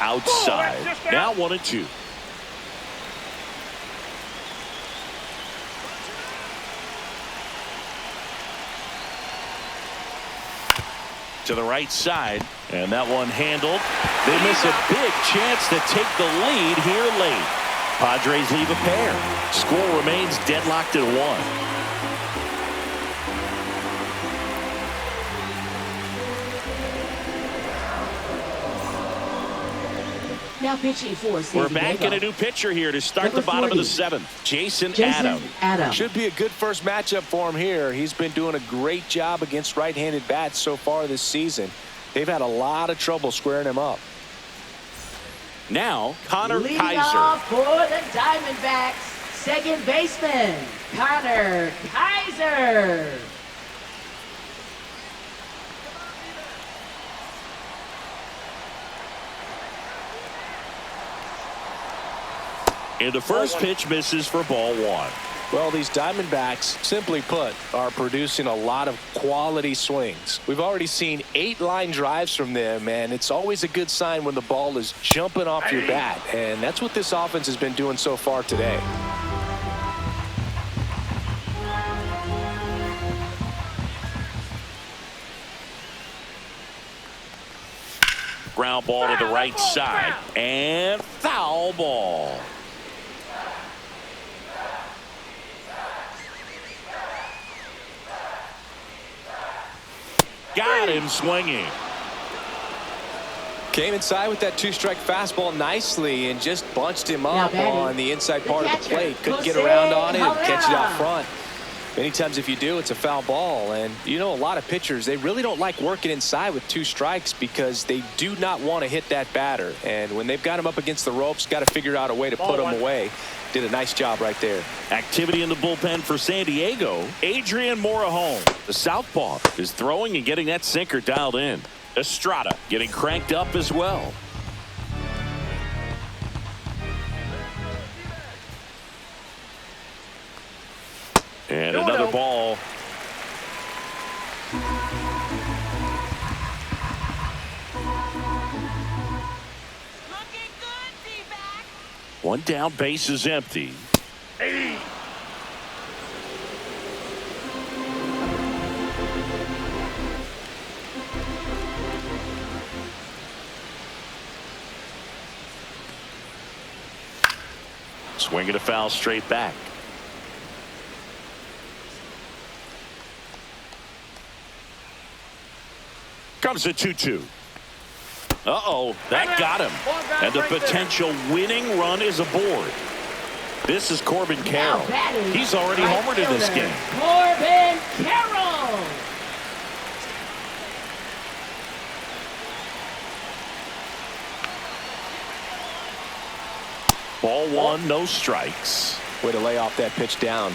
Outside. Now 1-2. To the right side, and that one handled. They miss a big chance to take the lead here late. Padres leave a pair. Score remains deadlocked at 1. Now pitching for San We're back Diego. in a new pitcher here to start Number the bottom 40. of the 7th. Jason Adam. Should be a good first matchup for him here. He's been doing a great job against right-handed bats so far this season. They've had a lot of trouble squaring him up. Now, Connor Leading Kaiser. off for the Diamondbacks, second baseman, Connor Kaiser. And the first pitch misses for ball 1. Well, these Diamondbacks, simply put, are producing a lot of quality swings. We've already seen 8 line drives from them, and it's always a good sign when the ball is jumping off your bat. And that's what this offense has been doing so far today. Ground ball to the right side. And foul ball. Got him swinging. Came inside with that two-strike fastball nicely and just bunched him up on the inside part of the plate. Couldn't get around on it and catch it out front. Many times if you do, it's a foul ball. And you know, a lot of pitchers, they really don't like working inside with 2 strikes because they do not want to hit that batter. And when they've got him up against the ropes, got to figure out a way to put him away. Did a nice job right there. Activity in the bullpen for San Diego. Adrian Morejon, the southpaw, is throwing and getting that sinker dialed in. Estrada getting cranked up as well. And another ball. Looking good, D-back. One down, base is empty. Hey. Swinging a foul straight back. Comes a 2-2. Uh-oh, that got him. And the potential winning run is aboard. This is Corbin Carroll. He's already homered in this game. Corbin Carroll. Ball 1, no strikes. Way to lay off that pitch down.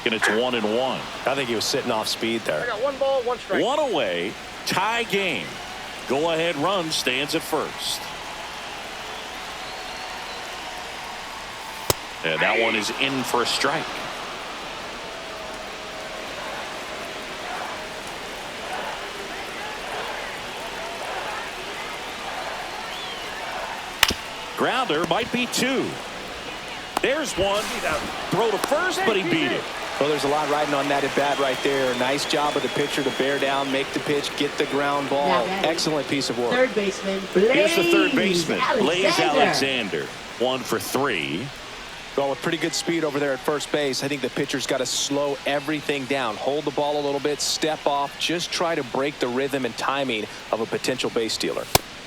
And it's 1-1. I think he was sitting off speed there. I got 1 ball, 1 strike. 1 away, tie game. Go ahead run stands at first. And that one is in for a strike. Grounder might be 2. There's one. Throw to first, but he beat it. Well, there's a lot riding on that at bat right there. Nice job of the pitcher to bear down, make the pitch, get the ground ball. Excellent piece of work. Third baseman, Blaze Here's the third baseman, Blaze Alexander. Alexander. 1 for 3. Well, with pretty good speed over there at first base, I think the pitcher's got to slow everything down. Hold the ball a little bit, step off, just try to break the rhythm and timing of a potential base stealer.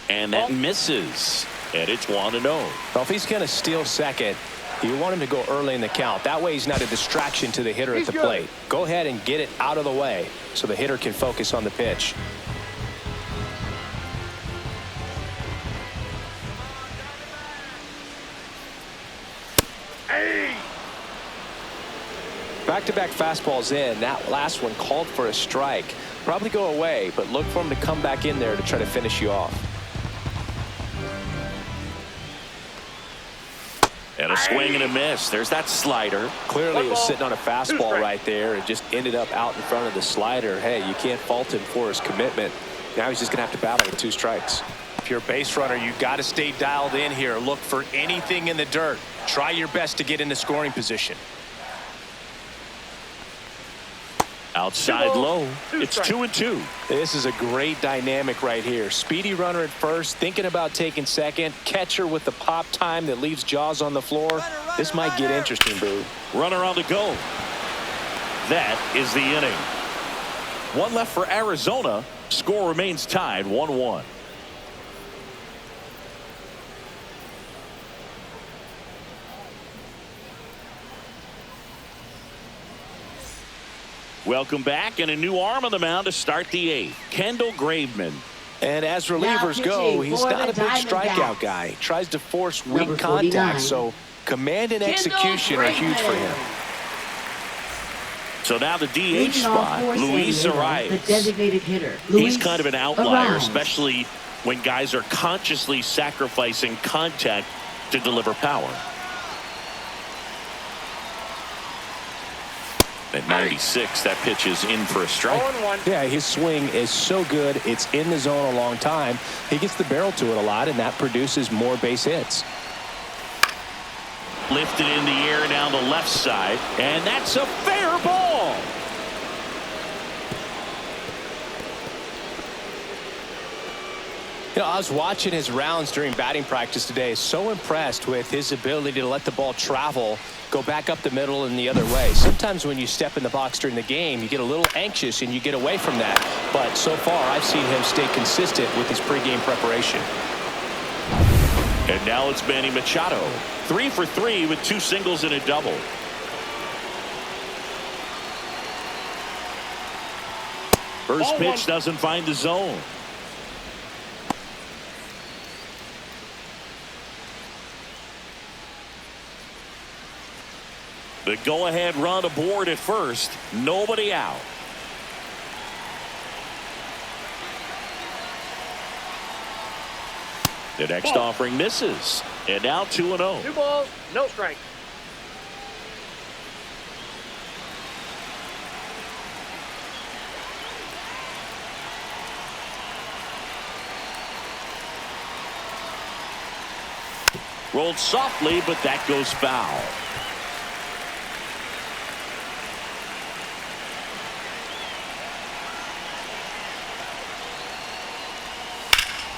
And that misses. And it's 1-0. Well, if he's going to steal second, you want him to go early in the count. That way he's not a distraction to the hitter at the plate. Go ahead and get it out of the way so the hitter can focus on the pitch. Hey. Back-to-back fastballs in. That last one called for a strike. Probably go away, but look for him to come back in there to try to finish you off. And a swing and a miss. There's that slider. Clearly he was sitting on a fastball right there and just ended up out in front of the slider. Hey, you can't fault him for his commitment. Now he's just going to have to battle with 2 strikes. If you're a base runner, you've got to stay dialed in here. Look for anything in the dirt. Try your best to get into scoring position. Outside low. It's 2-2. This is a great dynamic right here. Speedy runner at first, thinking about taking second. Catcher with the pop time that leaves Jaws on the floor. This might get interesting, Boo. Runner on the go. That is the inning. 1 left for Arizona. Score remains tied 1-1. Welcome back, and a new arm on the mound to start the 8th. Kendall Graveman. And as relievers go, he's not a big strikeout guy. Tries to force weak contact, so command and execution are huge for him. So now the DH spot, Luis Arias. The designated hitter. He's kind of an outlier, especially when guys are consciously sacrificing contact to deliver power. At 96, that pitch is in for a strike. Yeah, his swing is so good. It's in the zone a long time. He gets the barrel to it a lot, and that produces more base hits. Lifted in the air down the left side, and that's a fair ball. You know, I was watching his rounds during batting practice today. So impressed with his ability to let the ball travel, go back up the middle and the other way. Sometimes when you step in the box during the game, you get a little anxious and you get away from that. But so far, I've seen him stay consistent with his pregame preparation. And now it's Manny Machado. 3 for 3 with 2 singles and a double. First pitch doesn't find the zone. The go-ahead run aboard at first. Nobody out. The next offering misses. And now 2-0. 2 balls, no strike. Rolled softly, but that goes foul.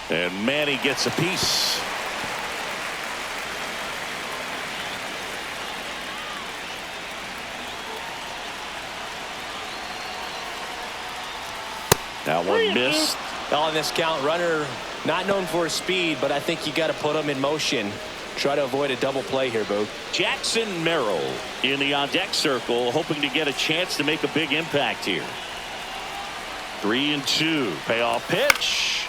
And Manny gets a piece. That one missed. On this count, runner not known for his speed, but I think you got to put him in motion. Try to avoid a double play here, Boo. Jackson Merrill in the on-deck circle, hoping to get a chance to make a big impact here. 3-2. Payoff pitch.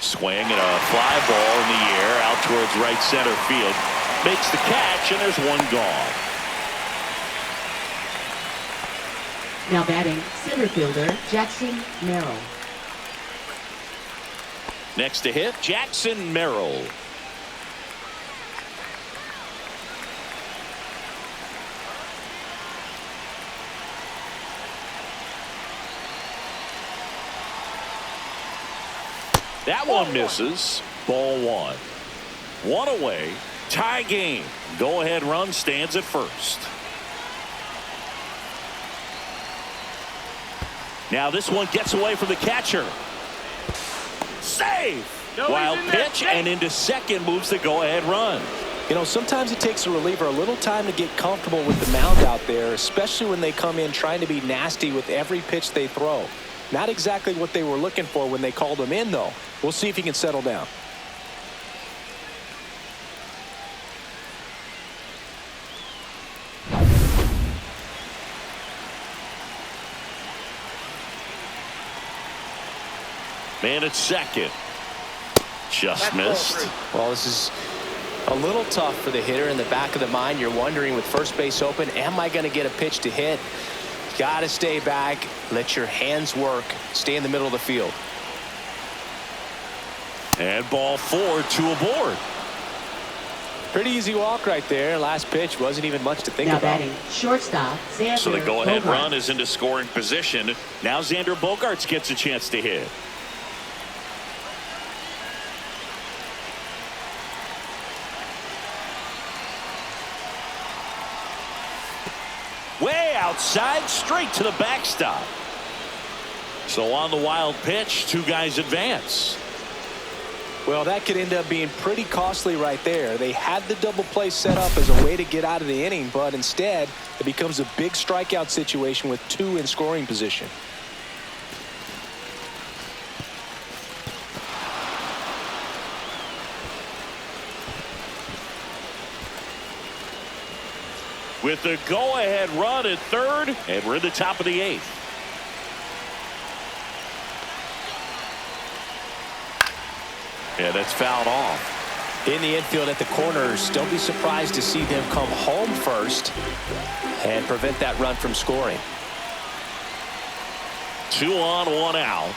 Swing and a fly ball in the air out towards right center field. Makes the catch, and there's one gone. Now batting, center fielder Jackson Merrill. Next to hit, Jackson Merrill. That one misses. Ball 1. 1 away. Tie game. Go-ahead run stands at first. Now this one gets away from the catcher. Save! Wild pitch, and into second moves the go-ahead run. You know, sometimes it takes a reliever a little time to get comfortable with the mound out there, especially when they come in trying to be nasty with every pitch they throw. Not exactly what they were looking for when they called him in, though. We'll see if he can settle down. Man at second. Just missed. Well, this is a little tough for the hitter. In the back of the mind, you're wondering, with first base open, am I going to get a pitch to hit? Got to stay back, let your hands work, stay in the middle of the field. And ball 4, 2 aboard. Pretty easy walk right there. Last pitch wasn't even much to think now about. Batting, shortstop Xander So the go-ahead Bogaerts. run is into scoring position. Now Xander Bogaerts gets a chance to hit. Way outside, straight to the backstop. So on the wild pitch, 2 guys advance. Well, that could end up being pretty costly right there. They had the double play set up as a way to get out of the inning, but instead it becomes a big strikeout situation with 2 in scoring position. With the go-ahead run at third, and we're in the top of the 8th. Yeah, that's fouled off. In the infield at the corners, don't be surprised to see them come home first and prevent that run from scoring. 2 on, 1 out.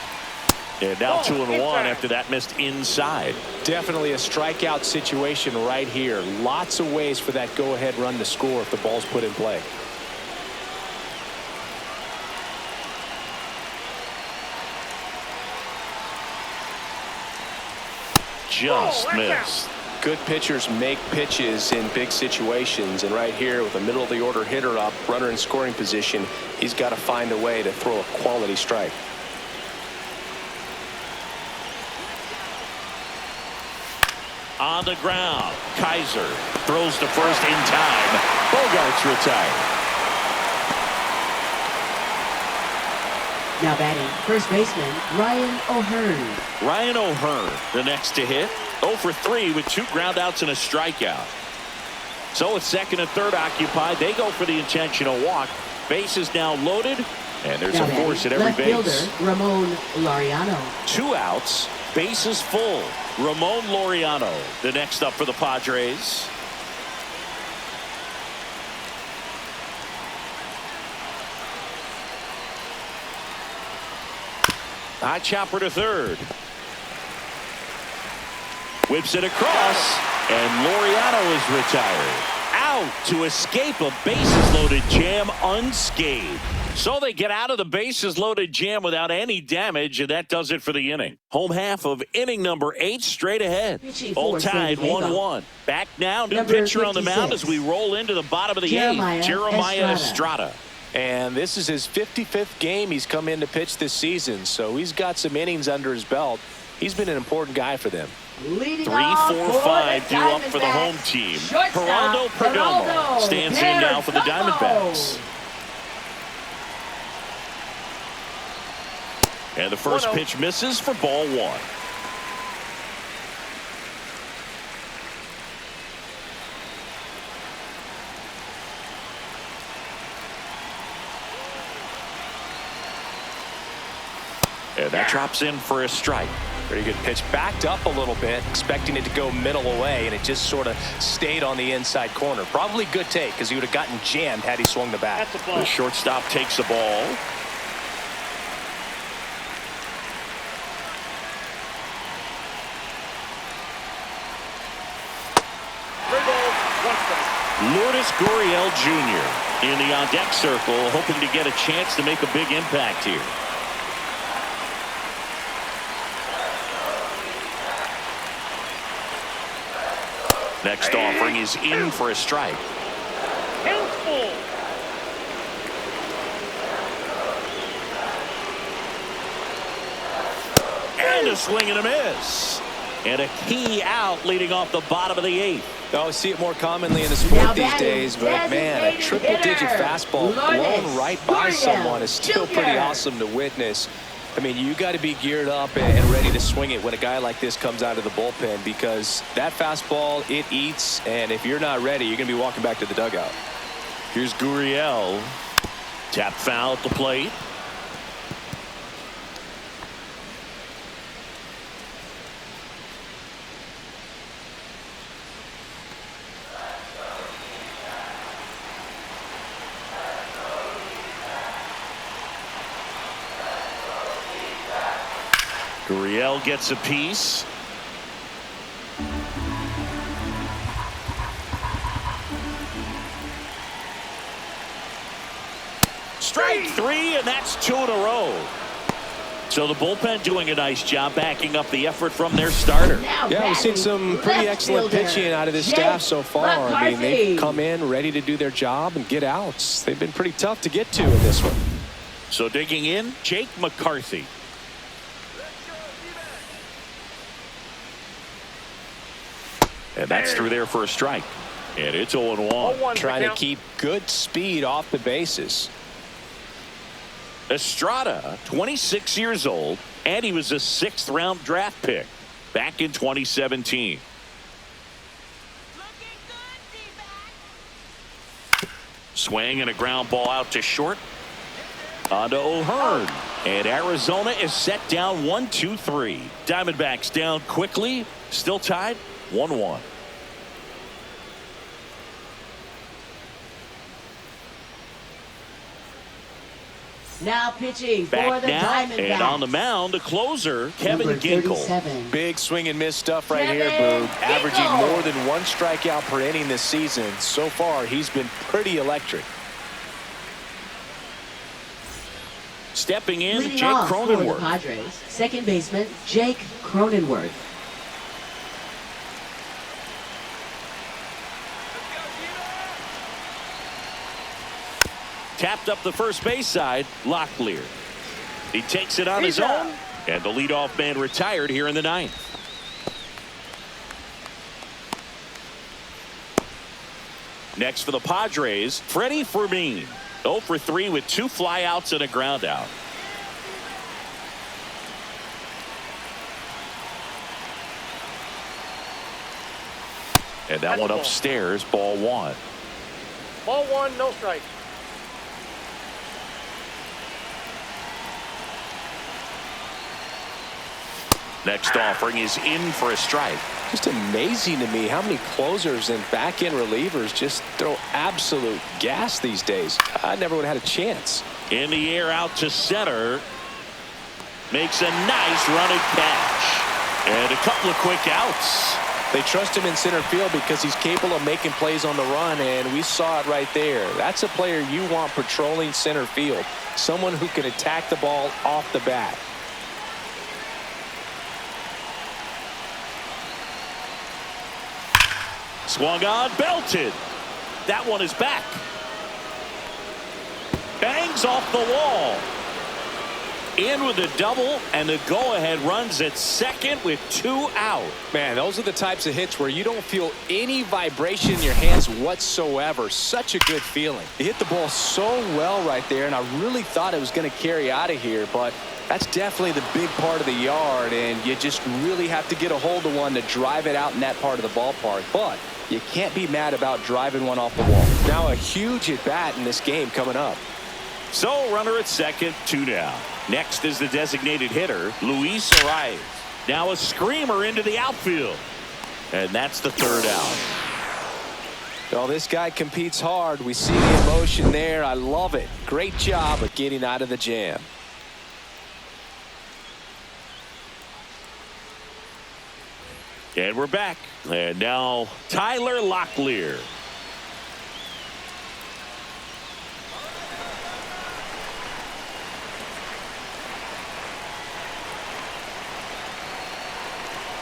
And now 2-1 after that missed inside. Definitely a strikeout situation right here. Lots of ways for that go-ahead run to score if the ball's put in play. Just missed. Good pitchers make pitches in big situations, and right here with a middle of the order hitter up, runner in scoring position, he's got to find a way to throw a quality strike. On the ground, Kaiser throws to first in time. Bogart's retired. Now batting, first baseman Ryan O'Hearn. Ryan O'Hearn, the next to hit. 0 for 3 with 2 groundouts and a strikeout. So with second and third occupied, they go for the intentional walk. Base is now loaded, and there's Now a force at batting, every left base. fielder Ramon Laureano. 2 outs, base is full. Ramon Laureano, the next up for the Padres. High chopper to third. Whips it across, and Laureano is retired. Out to escape a bases-loaded jam unscathed. So they get out of the bases-loaded jam without any damage, and that does it for the inning. Home half of inning number 8 straight ahead. All tied 1-1. Back now, new Number pitcher on the mound 56. as we roll into the bottom of the Jeremiah 8th. Jeremiah Estrada. Estrada. And this is his 55th game he's come in to pitch this season, so he's got some innings under his belt. He's been an important guy for them. Leading 3, off 4, for 5 the due up for the home Diamondbacks. team. Shortstop, Geraldo Perdomo Geraldo stands in now for the Perdomo. Diamondbacks. And the first 1-0. pitch misses for ball 1. And that drops in for a strike. Pretty good pitch. Backed up a little bit, expecting it to go middle away, and it just sort of stayed on the inside corner. Probably good take, because he would have gotten jammed had he swung the bat. That's a The ball. shortstop takes the ball. Three balls, 1 strike. Lourdes Gurriel Jr. in the on-deck circle, hoping to get a chance to make a big impact here. Next offering is in for a strike. Count full. And a swing and a miss. And a key out leading off the bottom of the 8th. Oh, see it more commonly in the Now sport these batting, days, but man, a designated triple-digit hitter, fastball Lourdes blown right by Gurriel someone is still pretty Jr. awesome to witness. I mean, you got to be geared up and ready to swing it when a guy like this comes out of the bullpen, because that fastball, it eats, and if you're not ready, you're going to be walking back to the dugout. Here's Gurriel. Tap foul at the plate. Gurriel gets a piece. Strike 3, and that's 2 in a row. So the bullpen doing a nice job backing up the effort from their starter. Now Yeah, we've seen batting, some pretty left excellent fielder, pitching out of this Jake staff so far. I mean, they've McCarthy. come in ready to do their job and get outs. They've been pretty tough to get to in this one. So digging in, Jake McCarthy. And that's through there for a strike. And it's 0-1. 0-1 Trying to count. keep good speed off the bases. Estrada, 26 years old, and he was a 6th-round draft pick back in 2017. Looking good, D-back. Swing and a ground ball out to short. On to O'Hearn. And Arizona is set down 1-2-3. Diamondbacks down quickly. Still tied 1-1. Now pitching for Back the now, Diamondbacks. and on the mound, the closer, Kevin Number Ginkel. 37. Big swing and miss stuff right here, Kevin Boog. Averaging Ginkel. more than 1 strikeout per inning this season. So far, he's been pretty electric. Stepping in, Leading Jake off for the Cronenworth. Padres, second baseman Jake Cronenworth. Tapped up the first base side, Locklear. He takes it on his He's own, out. and the leadoff man retired here in the 9th. Next for the Padres, Freddie Fermin. 0 for 3 with 2 flyouts and a ground out. And that one upstairs, ball 1. Ball 1, no strike. Next offering is in for a strike. Just amazing to me how many closers and back-end relievers just throw absolute gas these days. I never would have had a chance. In the air out to center. Makes a nice running catch. And a couple of quick outs. They trust him in center field because he's capable of making plays on the run, and we saw it right there. That's a player you want patrolling center field. Someone who can attack the ball off the bat. Swung on, belted. That one is back. Bangs off the wall. In with a double, and the go-ahead runs at second with 2 out. Man, those are the types of hits where you don't feel any vibration in your hands whatsoever. Such a good feeling. He hit the ball so well right there, and I really thought it was going to carry out of here, but that's definitely the big part of the yard, and you just really have to get a hold of one to drive it out in that part of the ballpark. But you can't be mad about driving one off the wall. Now a huge at-bat in this game coming up. So runner at second, 2 down. Next is the designated hitter, Luis Arias. Now a screamer into the outfield. And that's the 3rd out. Well, this guy competes hard. We see the emotion there. I love it. Great job of getting out of the jam. And we're back. And now Tyler Locklear.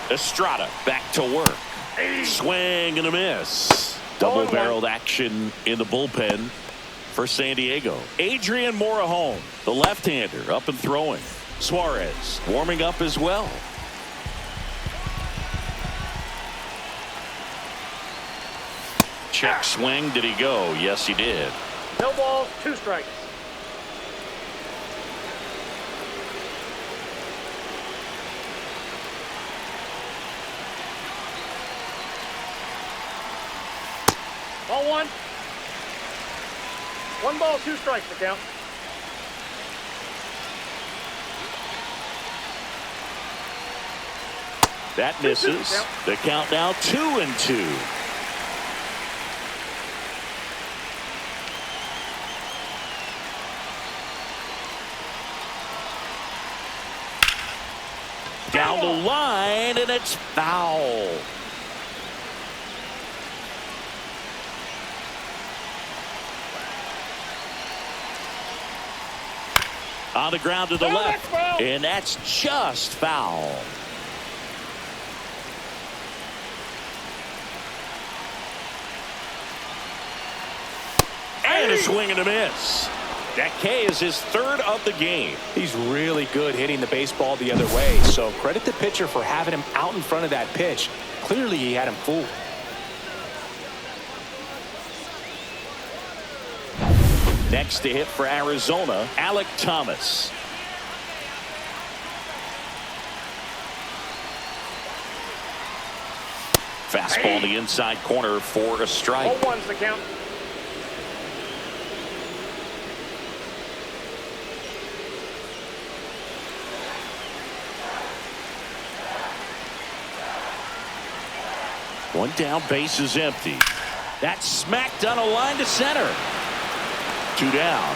Estrada back to work. Swing and a miss. Double-barreled action in the bullpen for San Diego. Adrian Morejon, the left-hander, up and throwing. Suarez warming up as well. Check swing. Did he go? Yes, he did. No balls, 2 strikes. Ball 1. 1 ball, 2 strikes to count. That misses. The count now 2-2. Down the line, and it's foul. On the ground to the left, and that's just foul. And a swing and a miss. That K is his 3rd of the game. He's really good hitting the baseball the other way, so credit the pitcher for having him out in front of that pitch. Clearly he had him fooled. Next to hit for Arizona, Alek Thomas. Fastball in the inside corner for a strike. 0-1's the count. One down, base is empty. That's smacked on a line to center. 2 down.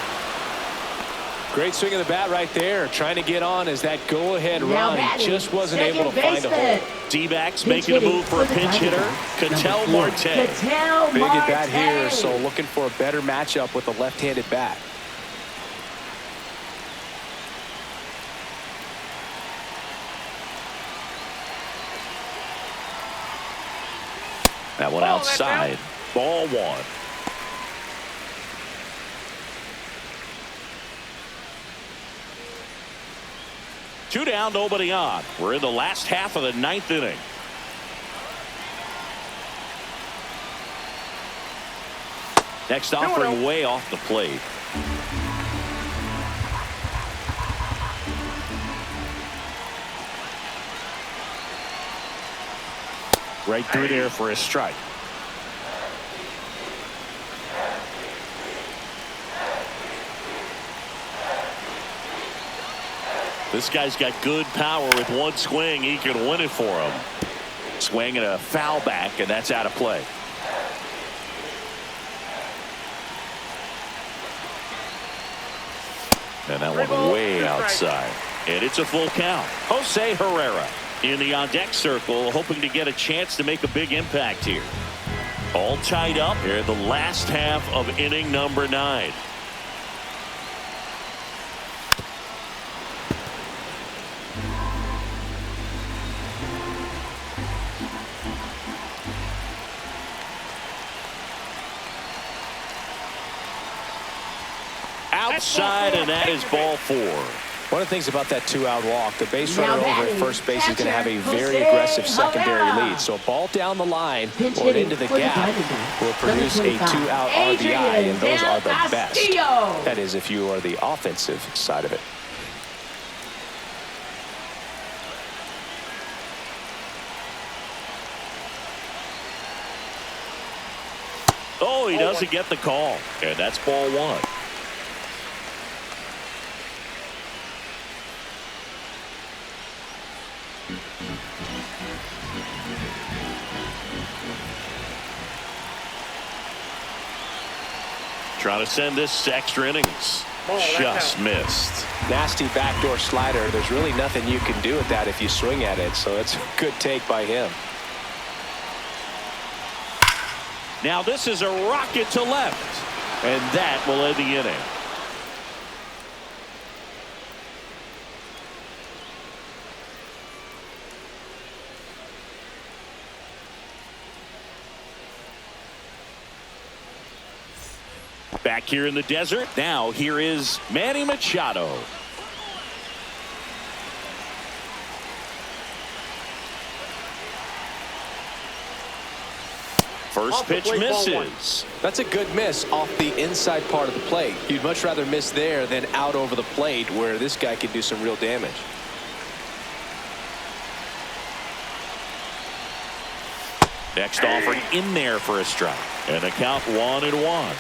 Great swing of the bat right there, trying to get on as that go-ahead run. He just wasn't able to find a hole. D-backs making a move for a pinch hitter, Ketel Marte. Big at bat here, so looking for a better matchup with a left-handed bat. That one outside. Ball 1. Two down, nobody on. We're in the last half of the 9th inning. Next offering way off the plate. Right through there for a strike. This guy's got good power. With one swing, he can win it for him. Swing and a foul back, and that's out of play. And that one way outside. And it's a full count. Jose Herrera in the on-deck circle, hoping to get a chance to make a big impact here. All tied up here in the last half of inning number 9. Outside, and that is ball 4. One of the things about that 2-out walk, the base runner over at first base is going to have a very aggressive secondary lead. So a ball down the line or into the gap will produce a 2-out RBI, and those are the best. That is, if you are the offensive side of it. Oh, he doesn't get the call, and that's ball 1. Trying to send this to extra innings. Just missed. Nasty backdoor slider. There's really nothing you can do with that if you swing at it. So it's a good take by him. Now this is a rocket to left. And that will end the inning. Back here in the desert. Now here is Manny Machado. First pitch misses. That's a good miss off the inside part of the plate. You'd much rather miss there than out over the plate, where this guy can do some real damage. Next offering in there for a strike. And the count 1-1.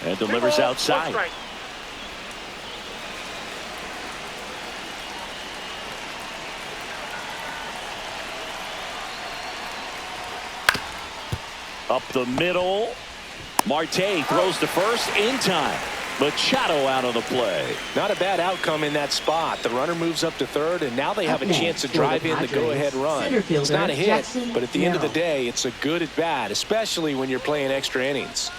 And delivers outside. Up the middle. Marte throws to first in time. Machado out of the play. Not a bad outcome in that spot. The runner moves up to third, and now they have a chance to drive in the go-ahead run. It's not a hit, but at the end of the day, it's a good at bat, especially when you're playing extra innings.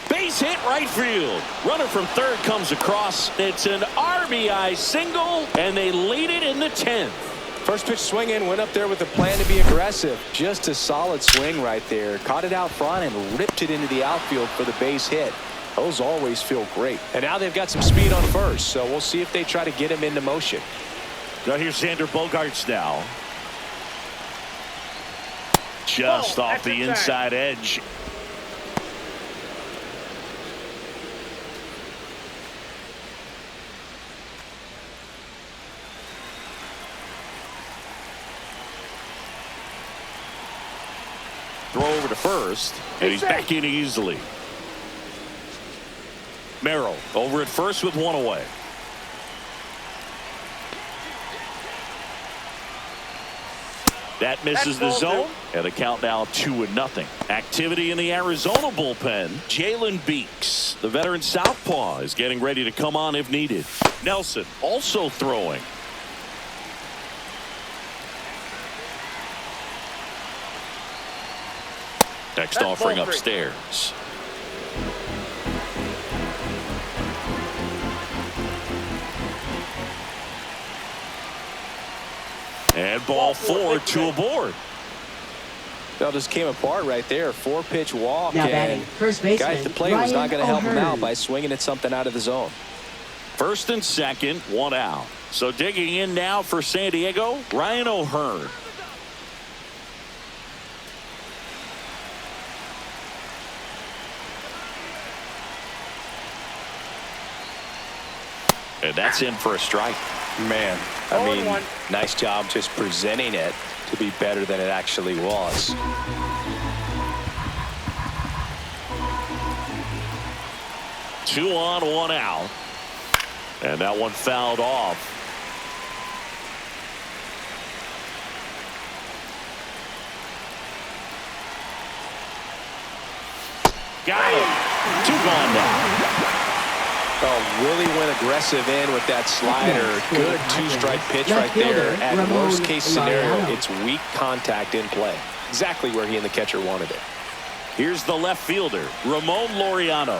Base hit right field. Runner from third comes across. It's an RBI single, and they lead it in the 10th. First pitch swing in, went up there with a plan to be aggressive. Just a solid swing right there. Caught it out front and ripped it into the outfield for the base hit. Those always feel great. And now they've got some speed on first, so we'll see if they try to get him into motion. Now here's Xander Bogaerts now. Just off the inside edge. Throw over to first, and he's back in easily. Merrill over at first with one away. That misses the zone, and the count now 2-0. Activity in the Arizona bullpen. Jalen Beeks, the veteran southpaw, is getting ready to come on if needed. Nelson also throwing. Next offering upstairs. And ball 4, 2 aboard. That just came apart right there. 4-pitch walk. Now and batting, first baseman, guy at the plate was not going to help him Ryan out O'Hearn. by swinging at something out of the zone. First and second, 1 out. So digging in now for San Diego, Ryan O'Hearn. And that's in for a strike. Man, I 0-1. mean, nice job just presenting it to be better than it actually was. Two on, 1 out. And that one fouled off. Got him. 2 gone now. Oh, really went aggressive in with that slider. Good 2-strike pitch right there. At worst case scenario, it's weak contact in play. Exactly where he and the catcher wanted it. Here's the left fielder, Ramon Laureano.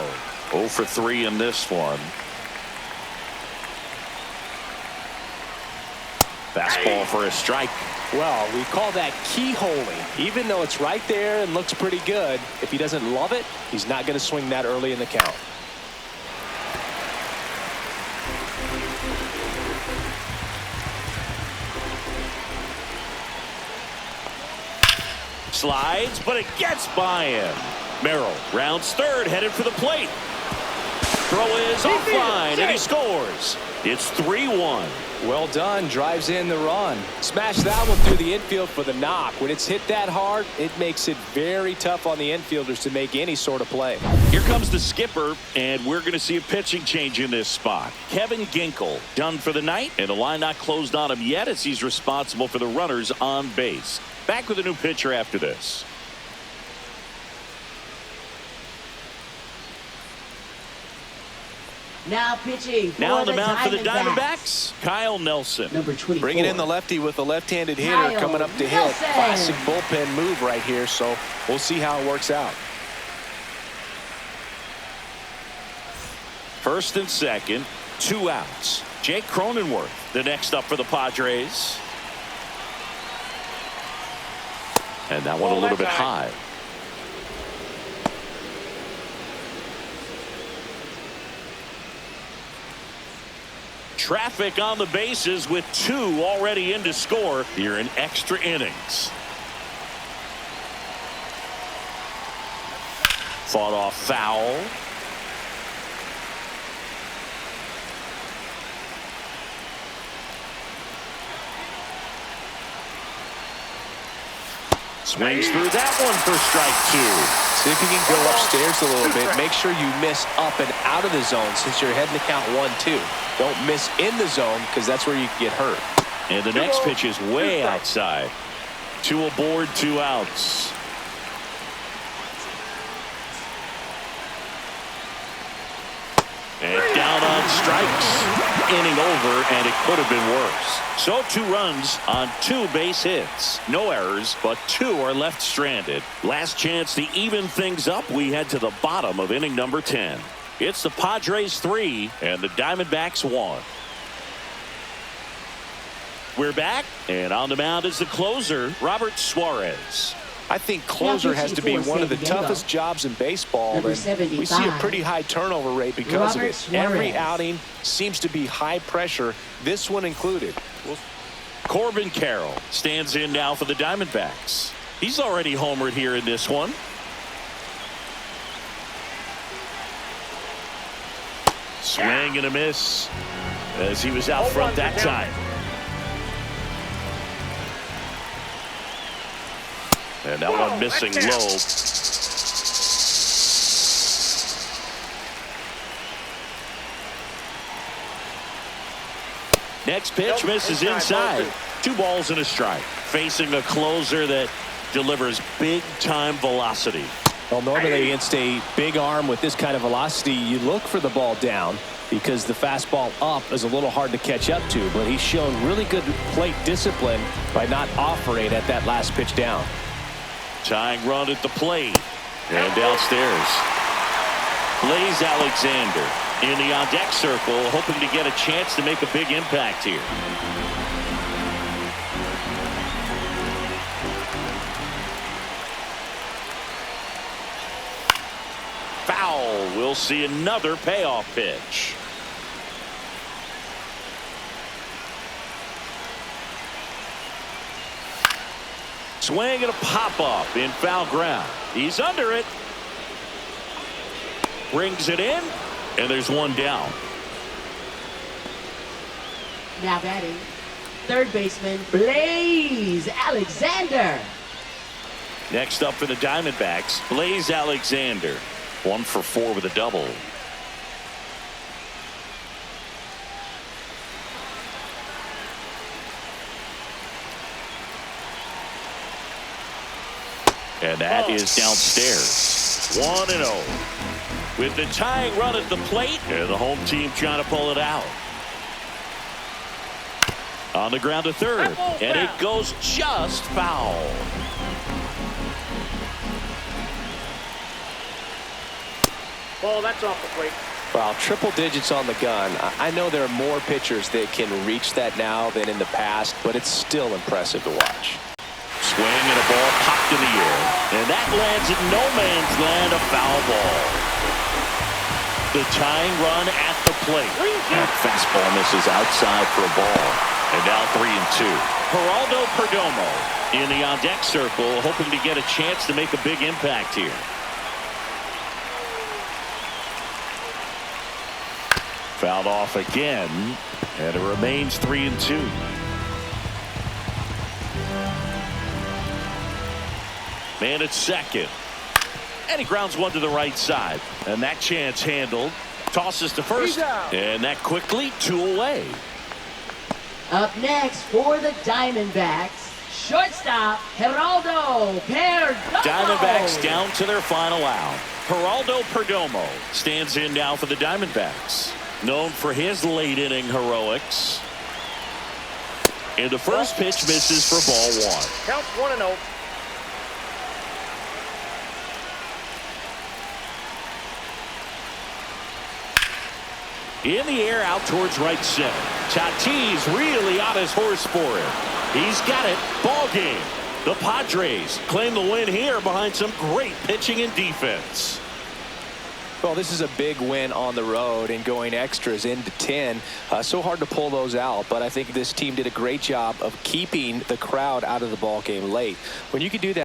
0 for 3 in this one. Fastball for a strike. Well, we call that keyholing. Even though it's right there and looks pretty good, if he doesn't love it, he's not going to swing that early in the count. Slides, but it gets by him. Merrill rounds third, headed for the plate. Throw is offline, and he scores. It's 3-1. Well done. Drives in the run. Smash that one through the infield for the knock. When it's hit that hard, it makes it very tough on the infielders to make any sort of play. Here comes the skipper, and we're going to see a pitching change in this spot. Kevin Ginkel done for the night, and the line not closed on him yet as he's responsible for the runners on base. Back with a new pitcher after this. Now pitching Now on for the mound for the Diamondbacks. Diamondbacks, Kyle Nelson. Number 24. Bringing in the lefty with a left-handed hitter Kyle coming up to hit. Nelson. Classic bullpen move right here, so we'll see how it works out. First and second, 2 outs. Jake Cronenworth, the next up for the Padres. And that one a little bit high. Traffic on the bases with 2 already in to score here in extra innings. Fought off foul. Swings through that one for strike 2. See if you can go upstairs a little bit. Make sure you miss up and out of the zone since you're heading to count 1-2. Don't miss in the zone because that's where you can get hurt. And the next pitch is way outside. 2 aboard, 2 outs. And down on strikes. Inning over, and it could have been worse. So 2 runs on 2 base hits. No errors, but 2 are left stranded. Last chance to even things up. We head to the bottom of inning number 10. It's the Padres 3 and the Diamondbacks 1. We're back, and on the mound is the closer, Robert Suarez. I think closer has to be one of the toughest jobs in baseball. Number And we see a 75. pretty high turnover rate because of Robert it. Suarez. Every outing seems to be high pressure, this one included. Corbin Carroll stands in now for the Diamondbacks. He's already homered here in this one. Swing and a miss as he was out front that time. And that one missing low. Next pitch misses inside. 2 balls and a strike. Facing a closer that delivers big-time velocity. Well, normally against a big arm with this kind of velocity, you look for the ball down because the fastball up is a little hard to catch up to, but he's shown really good plate discipline by not offering at that last pitch down. Tying run at the plate. And downstairs. Blaze Alexander in the on-deck circle, hoping to get a chance to make a big impact here. We'll see another payoff pitch. Swing and a pop-up in foul ground. He's under it. Brings it in, and there's one down. Now batting, third baseman Blaze Alexander. Next up for the Diamondbacks, Blaze Alexander. 1 for 4 with a double. And that is downstairs. 1-0. With the tying run at the plate, and the home team trying to pull it out. On the ground to third, and it goes just foul. Ball, that's off the plate. Well, triple digits on the gun. I know there are more pitchers that can reach that now than in the past, but it's still impressive to watch. Swing and a ball popped in the air, and that lands in no man's land, a foul ball. The tying run at the plate. That fastball misses outside for a ball. And now 3-2. Geraldo Perdomo in the on-deck circle, hoping to get a chance to make a big impact here. Fouled off again, and it remains 3-2. Man at second. And he grounds one to the right side. And that chance handled. Tosses to first. And that quickly 2 away. Up next for the Diamondbacks, shortstop Geraldo Perdomo. Diamondbacks down to their final out. Geraldo Perdomo stands in now for the Diamondbacks. Known for his late inning heroics. And the first pitch misses for ball 1. Counts 1-0. In the air out towards right center. Tatis really on his horse for it. He's got it. Ball game. The Padres claim the win here behind some great pitching and defense. Well, this is a big win on the road and going extras into 10. So hard to pull those out, but I think this team did a great job of keeping the crowd out of the ball game late. When you can do that